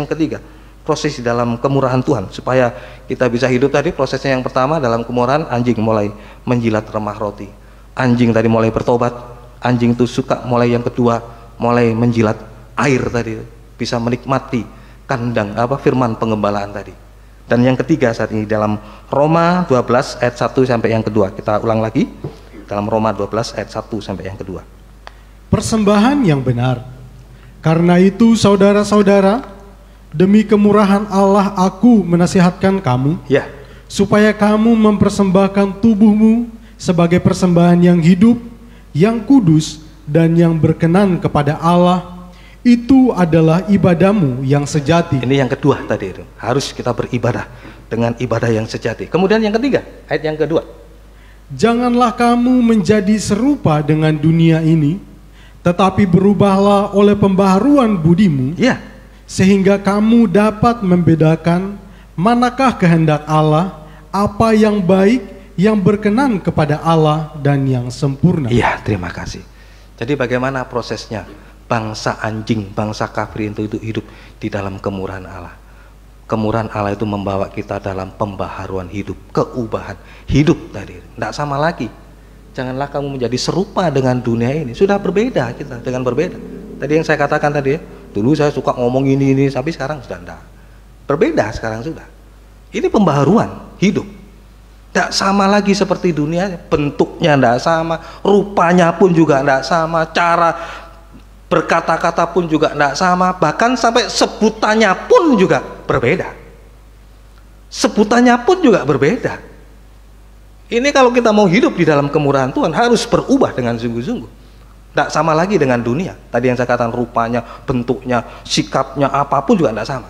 di dalam kemurahan Tuhan supaya kita bisa hidup tadi. Prosesnya yang pertama dalam kemurahan, anjing mulai menjilat remah roti. Anjing tadi mulai bertobat. Anjing itu suka. Mulai yang kedua, mulai menjilat air tadi, bisa menikmati kandang firman pengembalaan tadi. Dan yang ketiga saat ini dalam Roma 12 ayat 1 sampai yang kedua. Kita ulang lagi dalam Roma 12 ayat 1 sampai yang kedua. Persembahan yang benar. Karena itu saudara-saudara, demi kemurahan Allah aku menasihatkan kamu, supaya kamu mempersembahkan tubuhmu sebagai persembahan yang hidup, yang kudus, dan yang berkenan kepada Allah. Itu adalah ibadahmu yang sejati. Ini yang kedua tadi itu. Harus kita beribadah dengan ibadah yang sejati. Kemudian yang ketiga, ayat yang kedua. Janganlah kamu menjadi serupa dengan dunia ini, tetapi berubahlah oleh pembaharuan budimu, sehingga kamu dapat membedakan manakah kehendak Allah, apa yang baik, yang berkenan kepada Allah, dan yang sempurna. Iya, terima kasih. Jadi bagaimana prosesnya bangsa anjing, bangsa kafir itu hidup di dalam kemurahan Allah? Kemurahan Allah itu membawa kita dalam pembaharuan hidup, keubahan hidup tadi. Tidak sama lagi. Janganlah kamu menjadi serupa dengan dunia ini. Sudah berbeda kita, dengan berbeda. Tadi yang saya katakan tadi ya, dulu saya suka ngomong ini, tapi sekarang sudah tidak. Berbeda sekarang sudah. Ini pembaharuan hidup. Tidak sama lagi seperti dunia, bentuknya tidak sama, rupanya pun juga tidak sama, cara berkata-kata pun juga tidak sama, bahkan sampai sebutannya pun juga berbeda. Sebutannya pun juga berbeda. Ini kalau kita mau hidup di dalam kemurahan Tuhan harus berubah dengan sungguh-sungguh. Tidak sama lagi dengan dunia. Tadi yang saya katakan rupanya, bentuknya, sikapnya, apapun juga tidak sama.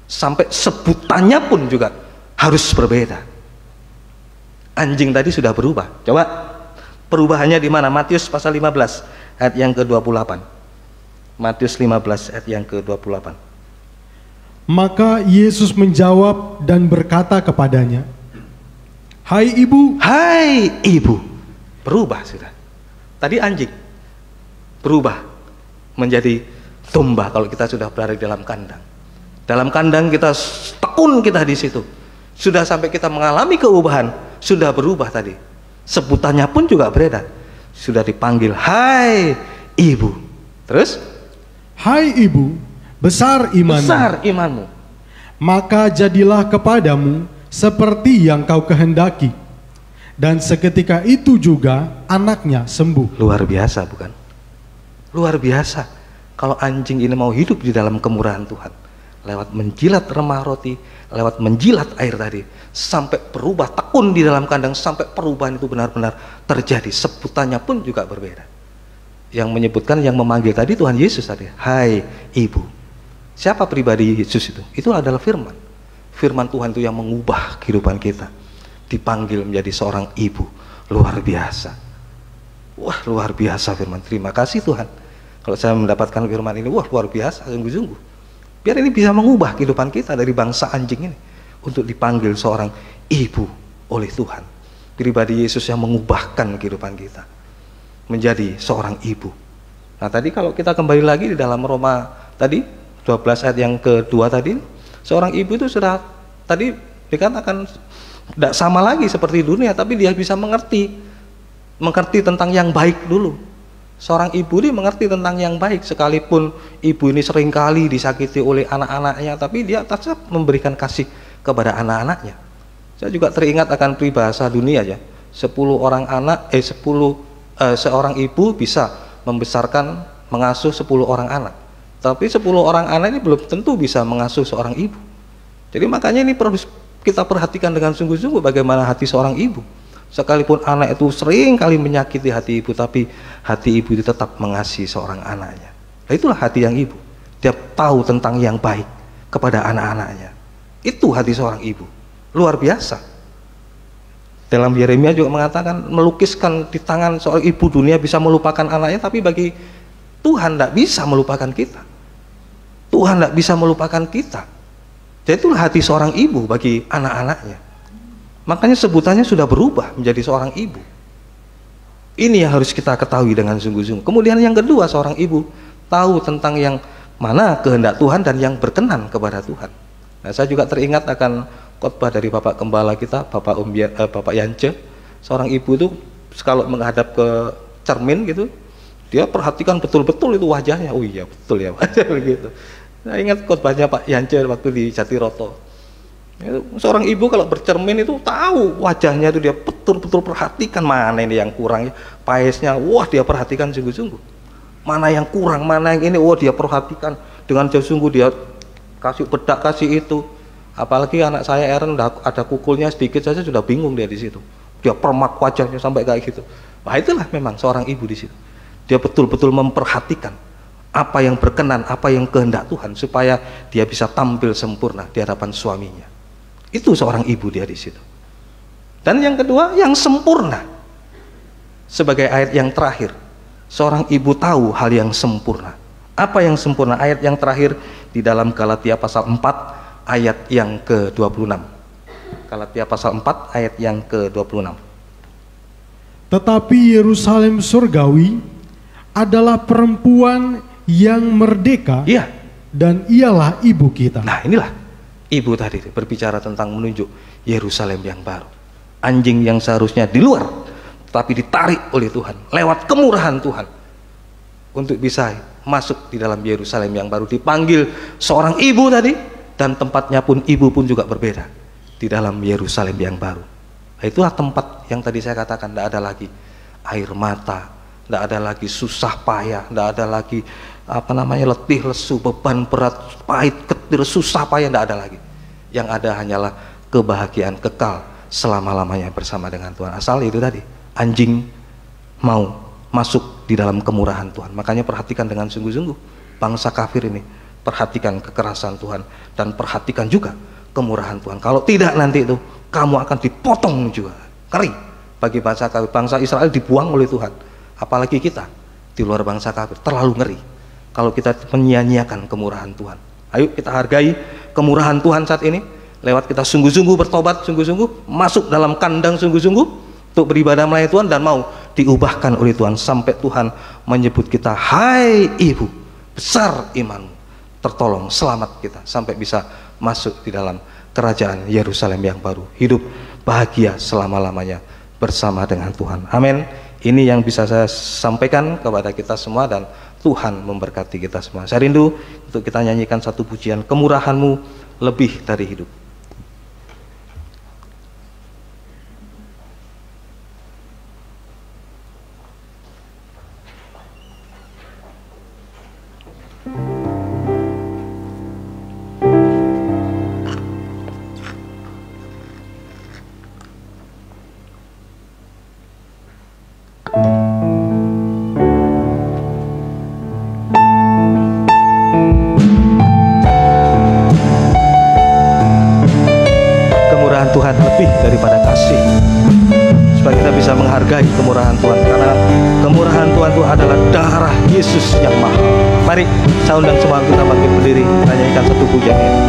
Sampai sebutannya pun juga harus berbeda. Anjing tadi sudah berubah. Coba perubahannya di mana? Matius pasal 15 ayat yang ke-28. Matius 15 ayat yang ke-28. Maka Yesus menjawab dan berkata kepadanya, Hai ibu. Hai ibu. Berubah sudah. Tadi anjing, berubah menjadi domba kalau kita sudah berada di dalam kandang. Dalam kandang kita tekun kita di situ. Sudah sampai kita mengalami keubahan, sudah berubah tadi. Sebutannya pun juga berbeda. Sudah dipanggil, Hai ibu. Terus? Hai ibu, besar imanmu. Besar imanmu. Maka jadilah kepadamu seperti yang kau kehendaki. Dan seketika itu juga anaknya sembuh. Luar biasa bukan? Luar biasa. Kalau anjing ini mau hidup di dalam kemurahan Tuhan, lewat menjilat remah roti, lewat menjilat air tadi, sampai berubah tekun di dalam kandang, sampai perubahan itu benar-benar terjadi. Sebutannya pun juga berbeda. Yang menyebutkan, yang memanggil tadi Tuhan Yesus tadi, Hai ibu. Siapa pribadi Yesus itu? Itu adalah firman. Firman Tuhan itu yang mengubah kehidupan kita. Dipanggil menjadi seorang ibu. Luar biasa. Wah, luar biasa firman. Terima kasih Tuhan. Kalau saya mendapatkan firman ini, wah luar biasa, sungguh-sungguh. Biar ini bisa mengubah kehidupan kita dari bangsa anjing ini, untuk dipanggil seorang ibu oleh Tuhan. Pribadi Yesus yang mengubahkan kehidupan kita menjadi seorang ibu. Nah tadi kalau kita kembali lagi di dalam Roma tadi 12 ayat yang kedua tadi, seorang ibu itu sudah tadi dikatakan tidak sama lagi seperti dunia, tapi dia bisa mengerti tentang yang baik dulu. Seorang ibu ini mengerti tentang yang baik, sekalipun ibu ini seringkali disakiti oleh anak-anaknya, tapi dia tetap memberikan kasih kepada anak-anaknya. Saya juga teringat akan peribahasa dunia ya, 10 seorang ibu bisa membesarkan, mengasuh 10 orang anak, tapi 10 orang anak ini belum tentu bisa mengasuh seorang ibu. Jadi makanya ini perlu kita perhatikan dengan sungguh-sungguh bagaimana hati seorang ibu. Sekalipun anak itu sering kali menyakiti hati ibu, tapi hati ibu itu tetap mengasihi seorang anaknya. Nah, itulah hati yang ibu. Dia tahu tentang yang baik kepada anak-anaknya. Itu hati seorang ibu. Luar biasa. Dalam Yeremia juga mengatakan, melukiskan di tangan seorang ibu, dunia bisa melupakan anaknya, tapi bagi Tuhan tidak bisa melupakan kita. Tuhan tidak bisa melupakan kita. Jadi itulah hati seorang ibu bagi anak-anaknya. Makanya sebutannya sudah berubah menjadi seorang ibu. Ini yang harus kita ketahui dengan sungguh-sungguh. Kemudian yang kedua, seorang ibu tahu tentang yang mana kehendak Tuhan dan yang berkenan kepada Tuhan. Nah, saya juga teringat akan khotbah dari Bapak Gembala kita, Bapak Yance. Seorang ibu itu kalau menghadap ke cermin gitu, dia perhatikan betul-betul itu wajahnya. Oh iya betul ya Pak. Begitu. Saya ingat khotbahnya Pak Yance waktu di Jatiroto. Seorang ibu kalau bercermin itu tahu wajahnya itu, dia betul-betul perhatikan mana ini yang kurang, paesnya, wah dia perhatikan sungguh-sungguh. Mana yang kurang, mana yang ini, wah dia perhatikan dengan sungguh, dia kasih bedak, kasih itu. Apalagi anak saya Aaron ada kukulnya sedikit saja sudah bingung dia di situ. Dia permak wajahnya sampai kayak gitu. Wah itulah memang seorang ibu di situ. Dia betul-betul memperhatikan apa yang berkenan, apa yang kehendak Tuhan, supaya dia bisa tampil sempurna di hadapan suaminya. Itu seorang ibu dia di situ. Dan yang kedua, yang sempurna. Sebagai ayat yang terakhir, seorang ibu tahu hal yang sempurna. Apa yang sempurna? Ayat yang terakhir di dalam Galatia pasal 4 ayat yang ke-26. Galatia pasal 4 ayat yang ke-26. Tetapi Yerusalem surgawi adalah perempuan yang merdeka, Iya. dan ialah ibu kita. Nah, inilah ibu tadi berbicara tentang menunjuk Yerusalem yang baru. Anjing yang seharusnya di luar, tapi ditarik oleh Tuhan lewat kemurahan Tuhan untuk bisa masuk di dalam Yerusalem yang baru. Dipanggil seorang ibu tadi, dan tempatnya pun ibu pun juga berbeda di dalam Yerusalem yang baru. Nah, itulah tempat yang tadi saya katakan, tidak ada lagi air mata, tidak ada lagi susah payah, tidak ada lagi letih lesu, beban berat, pahit ketir, susah payah, tidak ada lagi. Yang ada hanyalah kebahagiaan kekal selama-lamanya bersama dengan Tuhan. Asal itu tadi, anjing mau masuk di dalam kemurahan Tuhan. Makanya perhatikan dengan sungguh-sungguh bangsa kafir ini, perhatikan kekerasan Tuhan, dan perhatikan juga kemurahan Tuhan. Kalau tidak, nanti itu kamu akan dipotong juga. Ngeri bagi bangsa kafir. Bangsa Israel dibuang oleh Tuhan, apalagi kita di luar bangsa kafir. Terlalu ngeri kalau kita menyia-nyiakan kemurahan Tuhan. Ayo kita hargai kemurahan Tuhan saat ini, lewat kita sungguh-sungguh bertobat, sungguh-sungguh masuk dalam kandang sungguh-sungguh untuk beribadah melayani Tuhan, dan mau diubahkan oleh Tuhan sampai Tuhan menyebut kita, hai ibu, besar imanmu, tertolong, selamat kita sampai bisa masuk di dalam kerajaan Yerusalem yang baru, hidup bahagia selama-lamanya bersama dengan Tuhan. Amin. Ini yang bisa saya sampaikan kepada kita semua, dan Tuhan memberkati kita semua. Saya rindu untuk kita nyanyikan satu pujian, kemurahan-Mu lebih dari hidup. Tuhan lebih daripada kasih, supaya kita bisa menghargai kemurahan Tuhan, karena kemurahan Tuhan itu adalah darah Yesus yang mahal. Mari saya undang semua kita bangkit berdiri, kita nyanyikan satu pujian ini.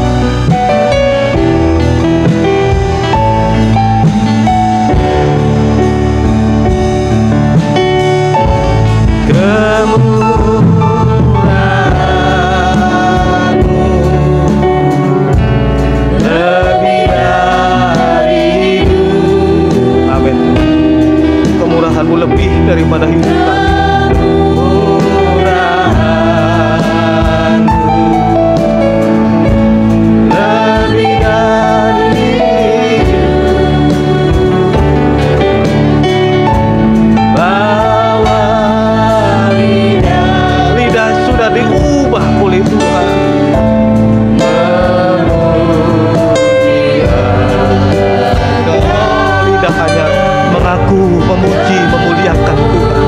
Kemurahan-Mu lebih daripada hidup kami. Lidah sudah diubah oleh Tuhan. Lidah hanya mengaku, memuji, memuliakan Tuhan.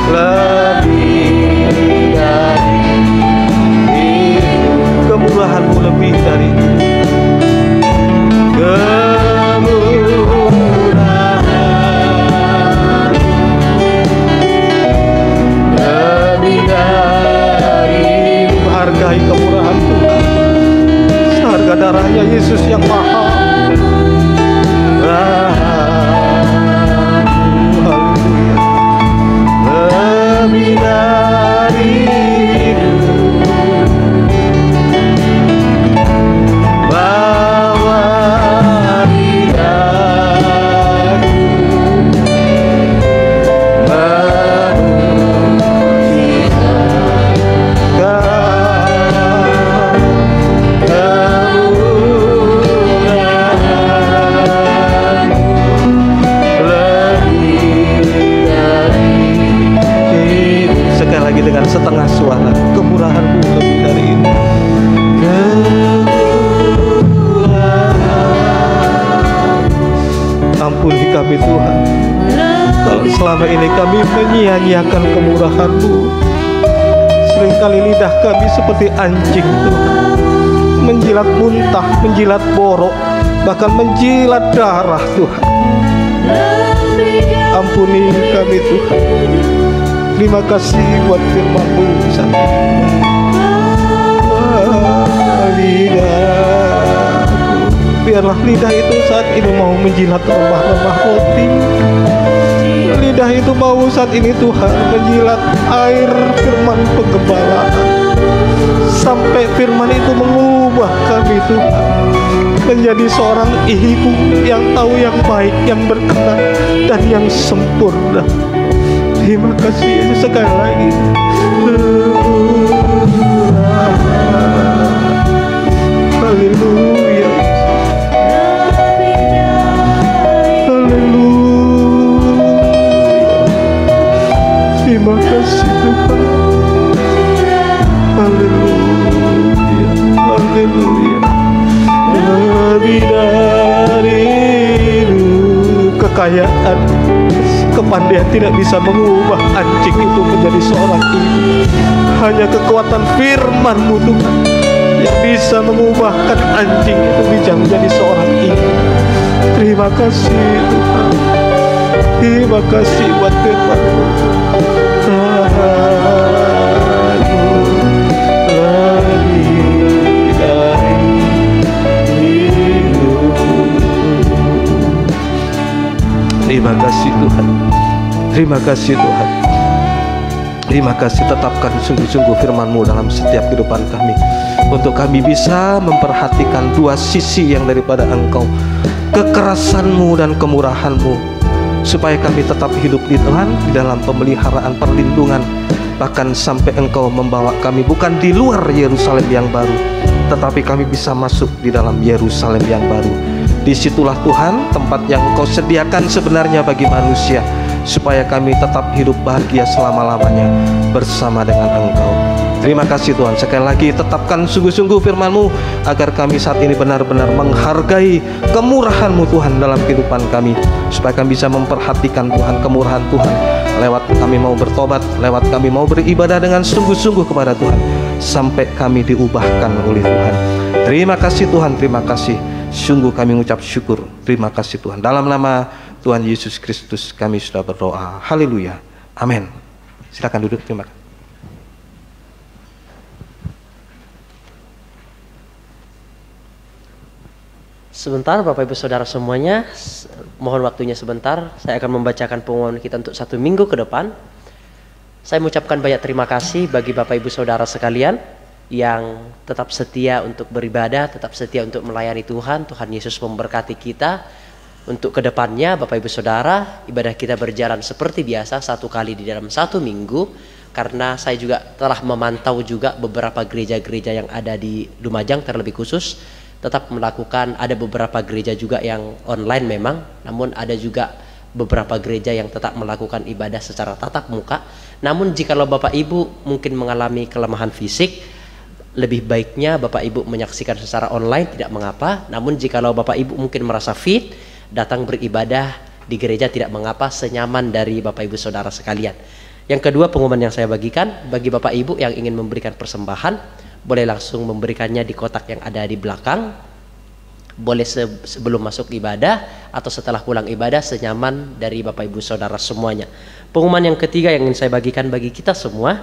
Lebih dari hidup, kemurahan-Mu lebih dari hidup. Kemurahan lebih dari hidup. Hargai kemurahan Tuhan, seharga darahnya Yesus yang mahal. Lebih dari hidup, bawa lidahku dengan setengah suara, kemurahan-Mu lebih dari ini. Ampuni kami Tuhan, kalau selama ini kami menyia-nyiakan kemurahan-Mu. Seringkali lidah kami seperti anjing Tuhan, menjilat muntah, menjilat borok, bahkan menjilat darah Tuhan. Ampuni kami Tuhan. Terima kasih buat firman-Mu di sana. lidahku. Biarlah lidah itu saat ini mau menjilat remah-remah roti. Lidah itu mau saat ini Tuhan menjilat air firman penggembalaan, sampai firman itu mengubah kami Tuhan menjadi seorang ibu yang tahu yang baik, yang berkenan, dan yang sempurna. Terima kasih Yesus sekali lagi. Haleluya. Haleluya. Terima kasih Tuhan. Haleluya. Haleluya. Lebih dari kekayaan, kepandaian tidak bisa mengubah anjing itu menjadi seorang ibu. Hanya kekuatan firman-Mu Tuhan yang bisa mengubahkan anjing itu bisa menjadi seorang ibu. Terima kasih Tuhan. Terima kasih buat firman-Mu. Terima kasih Tuhan. Terima kasih Tuhan. Terima kasih, tetapkan sungguh-sungguh firman-Mu dalam setiap kehidupan kami, untuk kami bisa memperhatikan dua sisi yang daripada Engkau, kekerasan-Mu dan kemurahan-Mu, supaya kami tetap hidup di Tuhan, di dalam pemeliharaan perlindungan, bahkan sampai Engkau membawa kami bukan di luar Yerusalem yang baru, tetapi kami bisa masuk di dalam Yerusalem yang baru. Disitulah Tuhan tempat yang Engkau sediakan sebenarnya bagi manusia, supaya kami tetap hidup bahagia selama-lamanya bersama dengan Engkau. Terima kasih Tuhan. Sekali lagi tetapkan sungguh-sungguh firman-Mu, agar kami saat ini benar-benar menghargai kemurahan-Mu Tuhan dalam kehidupan kami, supaya kami bisa memperhatikan Tuhan kemurahan Tuhan lewat kami mau bertobat, lewat kami mau beribadah dengan sungguh-sungguh kepada Tuhan, sampai kami diubahkan oleh Tuhan. Terima kasih Tuhan, terima kasih. Sungguh kami mengucap syukur. Terima kasih Tuhan. Dalam nama Tuhan Yesus Kristus kami sudah berdoa. Haleluya. Amin. Silakan duduk. Terima kasih. Sebentar Bapak Ibu Saudara semuanya, mohon waktunya sebentar. Saya akan membacakan pengumuman kita untuk 1 minggu ke depan. Saya mengucapkan banyak terima kasih bagi Bapak Ibu Saudara sekalian yang tetap setia untuk beribadah, tetap setia untuk melayani Tuhan. Tuhan Yesus memberkati kita. Untuk kedepannya Bapak Ibu Saudara, ibadah kita berjalan seperti biasa 1 kali di dalam 1 minggu. Karena saya juga telah memantau juga beberapa gereja-gereja yang ada di Lumajang terlebih khusus, tetap melakukan, ada beberapa gereja juga yang online memang, namun ada juga beberapa gereja yang tetap melakukan ibadah secara tatap muka. Namun jikalau Bapak Ibu mungkin mengalami kelemahan fisik, lebih baiknya Bapak Ibu menyaksikan secara online, tidak mengapa. Namun jikalau Bapak Ibu mungkin merasa fit, datang beribadah di gereja tidak mengapa, senyaman dari Bapak Ibu Saudara sekalian. Yang kedua, pengumuman yang saya bagikan bagi Bapak Ibu yang ingin memberikan persembahan, boleh langsung memberikannya di kotak yang ada di belakang. Boleh sebelum masuk ibadah atau setelah pulang ibadah, senyaman dari Bapak Ibu Saudara semuanya. Pengumuman yang ketiga yang ingin saya bagikan bagi kita semua,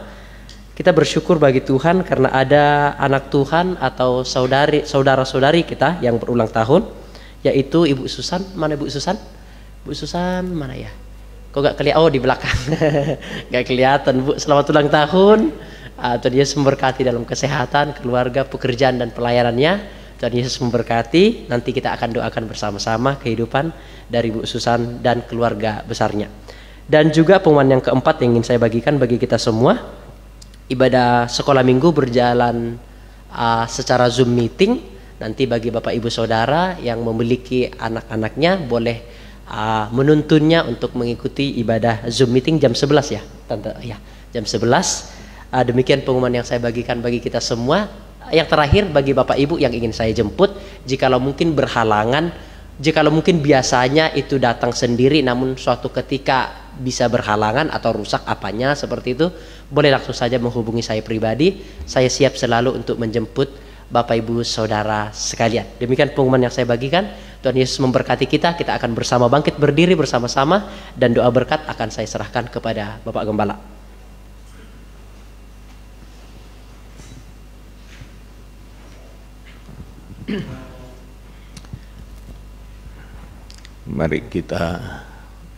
kita bersyukur bagi Tuhan karena ada anak Tuhan atau saudara-saudari kita yang berulang tahun, yaitu Ibu Susan. Mana Ibu Susan? Bu Susan mana ya? Kok gak kelihatan? Oh, di belakang. Gak kelihatan Bu. Selamat ulang tahun. Tuhan Yesus memberkati dalam kesehatan, keluarga, pekerjaan dan pelayanannya. Tuhan Yesus memberkati. Nanti kita akan doakan bersama-sama kehidupan dari Bu Susan dan keluarga besarnya. Dan juga pengumuman yang keempat yang ingin saya bagikan bagi kita semua, ibadah sekolah minggu berjalan secara Zoom meeting. Nanti bagi Bapak Ibu Saudara yang memiliki anak-anaknya boleh menuntunnya untuk mengikuti ibadah Zoom meeting jam 11 ya, Tante? Ya, jam 11. Demikian pengumuman yang saya bagikan bagi kita semua. Yang terakhir bagi Bapak Ibu yang ingin saya jemput, jikalau mungkin berhalangan, jikalau mungkin biasanya itu datang sendiri namun suatu ketika bisa berhalangan atau rusak apanya seperti itu, boleh langsung saja menghubungi saya pribadi. Saya siap selalu untuk menjemput Bapak Ibu Saudara sekalian. Demikian pengumuman yang saya bagikan. Tuhan Yesus memberkati kita. Kita akan bersama bangkit berdiri bersama-sama, dan doa berkat akan saya serahkan kepada Bapak Gembala. Mari kita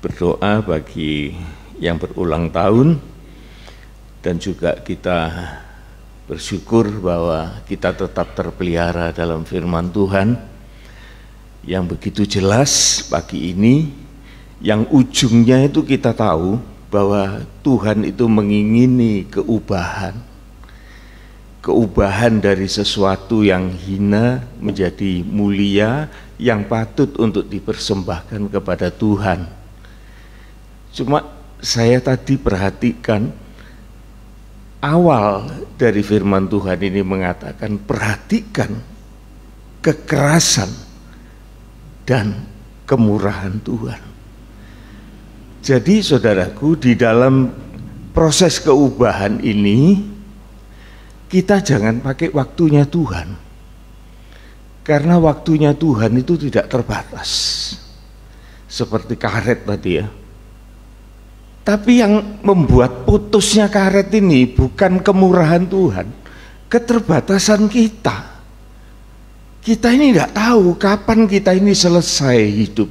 berdoa bagi yang berulang tahun, dan juga kita bersyukur bahwa kita tetap terpelihara dalam firman Tuhan yang begitu jelas pagi ini, yang ujungnya itu kita tahu bahwa Tuhan itu mengingini keubahan dari sesuatu yang hina menjadi mulia, yang patut untuk dipersembahkan kepada Tuhan. Cuma saya tadi perhatikan awal dari firman Tuhan ini mengatakan, perhatikan kekerasan dan kemurahan Tuhan. Jadi saudaraku, di dalam proses keubahan ini kita jangan pakai waktunya Tuhan. Karena waktunya Tuhan itu tidak terbatas, seperti karet tadi ya. Tapi yang membuat putusnya karet ini bukan kemurahan Tuhan, keterbatasan kita. Kita ini tidak tahu kapan kita ini selesai hidup.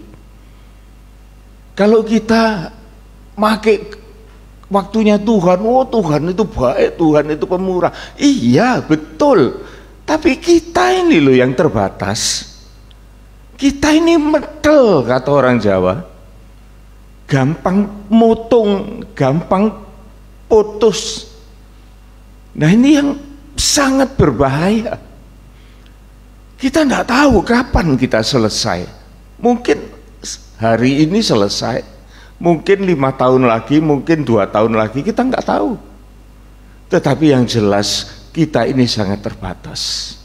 Kalau kita pakai waktunya Tuhan, oh Tuhan itu baik, Tuhan itu pemurah. Iya betul. Tapi kita ini loh yang terbatas. Kita ini medel, kata orang Jawa. Gampang motong, gampang putus. Nah ini yang sangat berbahaya. Kita tidak tahu kapan kita selesai. Mungkin hari ini selesai, mungkin 5 tahun lagi, mungkin 2 tahun lagi, kita nggak tahu. Tetapi yang jelas, kita ini sangat terbatas.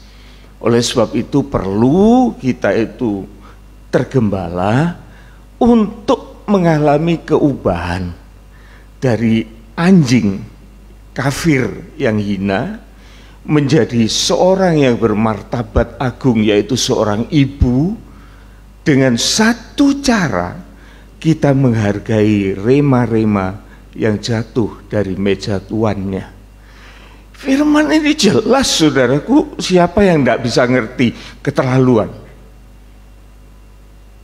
Oleh sebab itu perlu kita itu tergembala untuk mengalami keubahan dari anjing kafir yang hina menjadi seorang yang bermartabat agung, yaitu seorang ibu. Dengan satu cara kita menghargai rema-rema yang jatuh dari meja tuannya. Firman ini jelas saudaraku, siapa yang tidak bisa ngerti keterlaluan?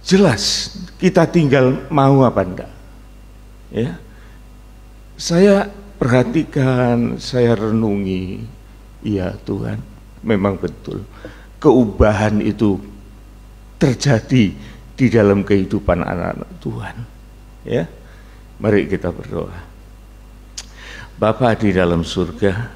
Jelas, kita tinggal mau apa enggak. Ya, saya perhatikan, saya renungi, iya Tuhan, memang betul keubahan itu terjadi di dalam kehidupan anak-anak Tuhan. Ya, mari kita berdoa. Bapa di dalam surga,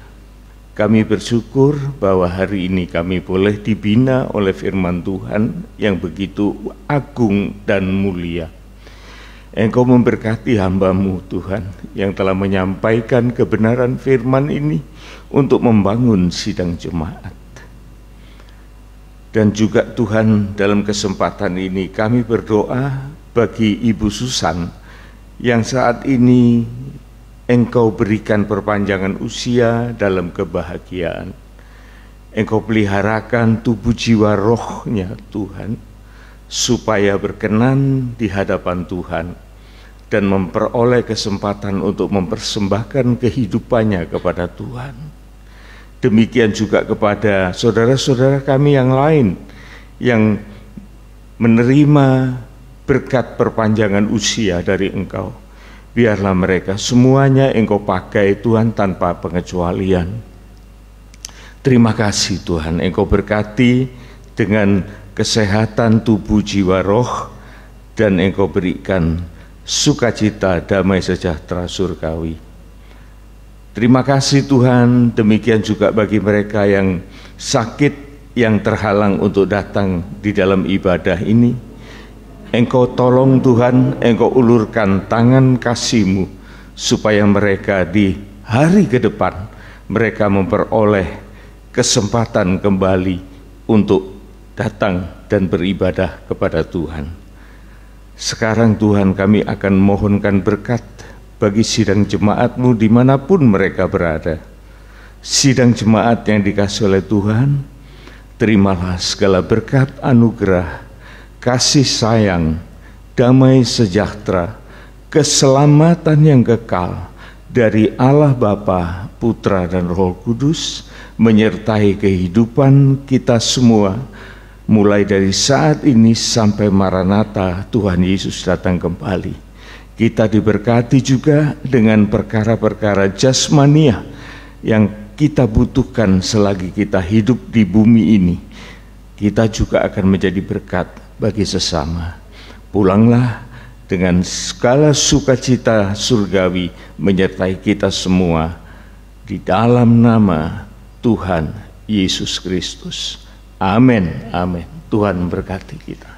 kami bersyukur bahwa hari ini kami boleh dibina oleh firman Tuhan yang begitu agung dan mulia. Engkau memberkati hamba-Mu Tuhan yang telah menyampaikan kebenaran firman ini untuk membangun sidang jemaat. Dan juga Tuhan, dalam kesempatan ini kami berdoa bagi Ibu Susan yang saat ini Engkau berikan perpanjangan usia dalam kebahagiaan. Engkau peliharakan tubuh jiwa rohnya Tuhan, supaya berkenan di hadapan Tuhan dan memperoleh kesempatan untuk mempersembahkan kehidupannya kepada Tuhan. Demikian juga kepada saudara-saudara kami yang lain yang menerima berkat perpanjangan usia dari Engkau. Biarlah mereka semuanya Engkau pakai Tuhan tanpa pengecualian. Terima kasih Tuhan, Engkau berkati dengan kesehatan tubuh jiwa roh, dan Engkau berikan sukacita, damai sejahtera surgawi. Terima kasih Tuhan, demikian juga bagi mereka yang sakit, yang terhalang untuk datang di dalam ibadah ini. Engkau tolong Tuhan, Engkau ulurkan tangan kasih-Mu supaya mereka di hari ke depan mereka memperoleh kesempatan kembali untuk datang dan beribadah kepada Tuhan. Sekarang Tuhan, kami akan mohonkan berkat bagi sidang jemaat-Mu dimanapun mereka berada. Sidang jemaat yang dikasih oleh Tuhan, terimalah segala berkat anugerah, kasih sayang, damai sejahtera, keselamatan yang kekal dari Allah Bapa, Putra dan Roh Kudus menyertai kehidupan kita semua mulai dari saat ini sampai Maranatha Tuhan Yesus datang kembali. Kita diberkati juga dengan perkara-perkara jasmania yang kita butuhkan selagi kita hidup di bumi ini. Kita juga akan menjadi berkat bagi sesama. Pulanglah dengan segala sukacita surgawi menyertai kita semua di dalam nama Tuhan Yesus Kristus. Amin. Amin. Tuhan memberkati kita.